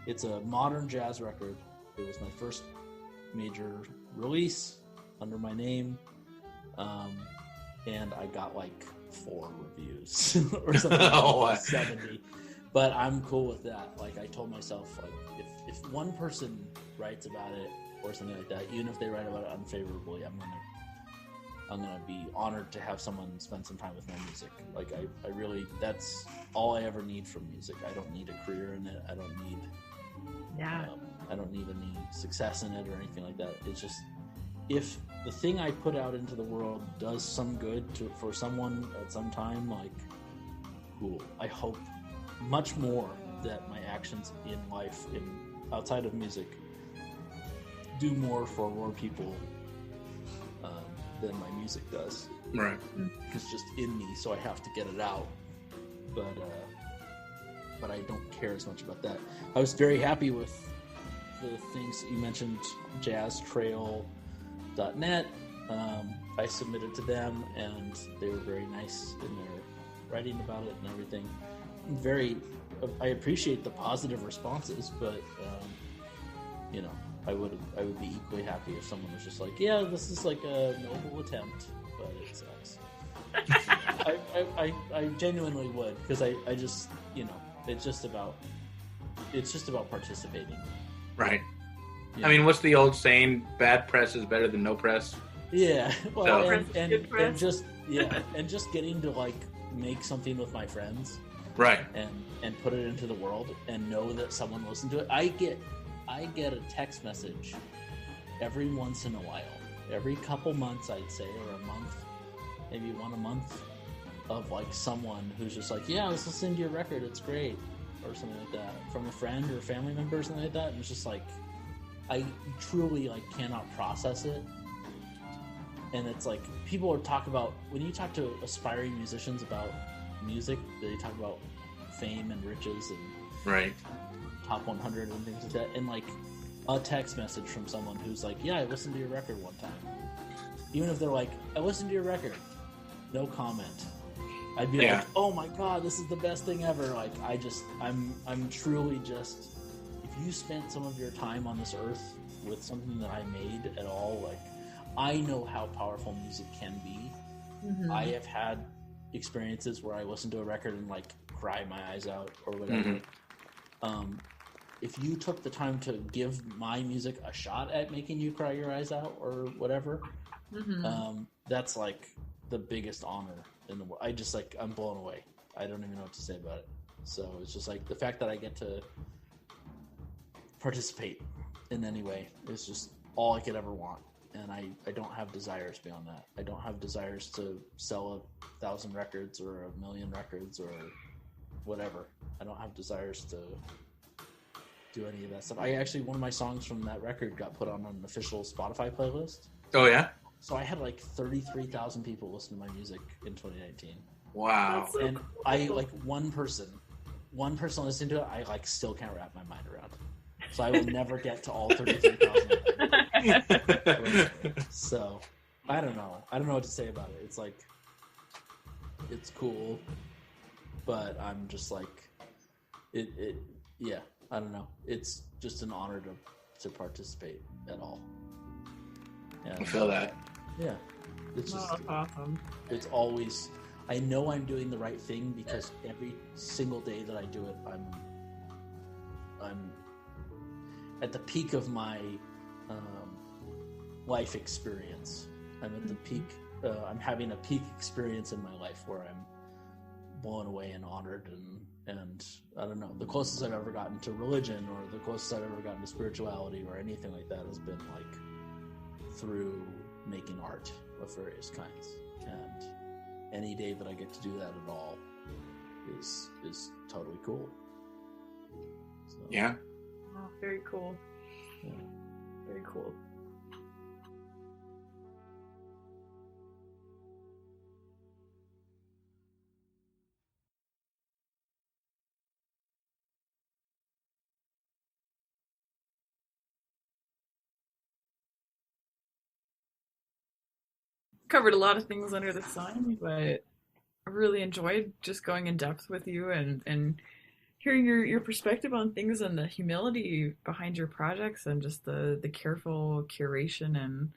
It's a modern jazz record. It was my first major release under my name, and I got like 4 reviews or something like 70. But I'm cool with that. Like I told myself, like if one person writes about it or something like that, even if they write about it unfavorably, I'm gonna be honored to have someone spend some time with my music. Like I really, that's all I ever need from music. I don't need a career in it. I don't need any success in it or anything like that. It's just, if the thing I put out into the world does some good for someone at some time, like, cool. I hope much more that my actions in life, outside of music, do more for more people than my music does. Right. It's just in me, so I have to get it out. But I don't care as much about that. I was very happy with the things that you mentioned, jazztrail.net. I submitted to them, and they were very nice in their writing about it and everything. I appreciate the positive responses, but I would be equally happy if someone was just like, yeah, this is like a noble attempt, but it sucks. I genuinely would, because I just, it's just about participating. Right. Yeah. I mean, what's the old saying? Bad press is better than no press. Yeah. Well, So- and just getting to like make something with my friends, Right. and put it into the world and know that someone listened to it. I get a text message every once in a while, every couple months, I'd say, or a month, maybe one a month, of like someone who's just like, yeah, I was listening to your record, it's great, or something like that, from a friend or a family member or something like that. And it's just like, I truly like cannot process it. And it's like, people talk about, when you talk to aspiring musicians about music, they talk about fame and riches and Right. top 100 and things like that, and like a text message from someone who's like, yeah, I listened to your record one time, even if they're like, I listened to your record, no comment, I'd be like, oh my god, this is the best thing ever. Like I'm truly just, if you spent some of your time on this earth with something that I made at all, like, I know how powerful music can be. Mm-hmm. I have had experiences where I listen to a record and like cry my eyes out or whatever. If you took the time to give my music a shot at making you cry your eyes out or whatever, that's like the biggest honor in the world. I'm blown away. I don't even know what to say about it. So it's just like the fact that I get to participate in any way is just all I could ever want. And I don't have desires beyond that. I don't have desires to sell 1,000 records or 1,000,000 records or whatever. I don't have desires to do any of that stuff. One of my songs from that record got put on an official Spotify playlist. Oh, yeah? So I had like 33,000 people listen to my music in 2019. Wow. And I like one person listening to it, I like still can't wrap my mind around. So I will never get to all 33,000. So I don't know what to say about it. It's like, it's cool, but I'm just like, yeah, I don't know. It's just an honor to participate at all. And, I feel that. Yeah. It's just, that's awesome. it's always, I know I'm doing the right thing because every single day that I do it, I'm at the peak of my life experience. I'm at the peak. I'm having a peak experience in my life where I'm blown away and honored, and I don't know, the closest I've ever gotten to religion or the closest I've ever gotten to spirituality or anything like that has been like through making art of various kinds. And any day that I get to do that at all is totally cool. So, Yeah. Oh, very cool. yeah. Very cool. Covered a lot of things under the sun, but I really enjoyed just going in depth with you and hearing your perspective on things and the humility behind your projects and just the careful curation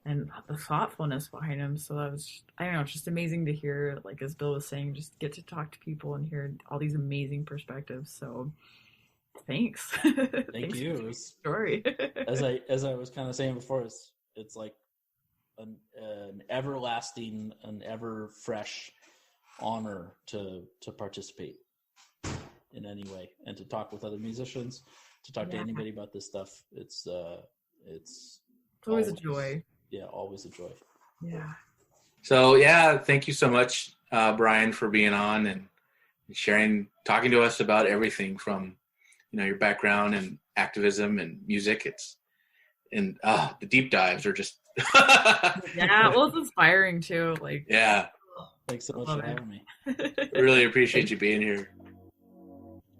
and the thoughtfulness behind them. So that was, I don't know, it's just amazing to hear, like as Bill was saying, just get to talk to people and hear all these amazing perspectives. So thanks. Thank you. It was, story. as I was kind of saying before, it's like an everlasting, an ever fresh honor to participate in any way and to talk with other musicians, to talk to anybody about this stuff. It's always a joy. Yeah, always a joy. Yeah. So yeah, thank you so much, Bryan, for being on and sharing, talking to us about everything from, your background and activism and music. The deep dives are just Yeah, well, it's inspiring too. Like, yeah. Thanks so much for having me. Really appreciate you being here.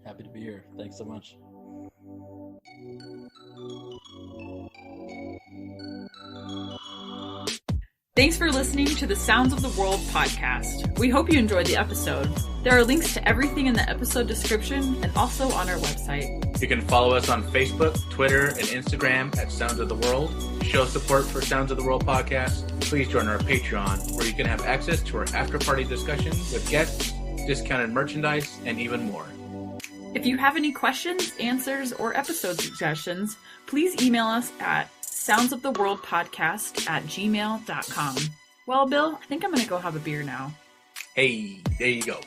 Happy to be here. Thanks so much. Thanks for listening to the Sounds of the World podcast. We hope you enjoyed the episode. There are links to everything in the episode description and also on our website. You can follow us on Facebook, Twitter, and Instagram at Sounds of the World. To show support for Sounds of the World podcast, please join our Patreon, where you can have access to our after-party discussion with guests, discounted merchandise, and even more. If you have any questions, answers, or episode suggestions, please email us at soundsoftheworldpodcast@gmail.com. Well, Bill, I think I'm going to go have a beer now. Hey, there you go.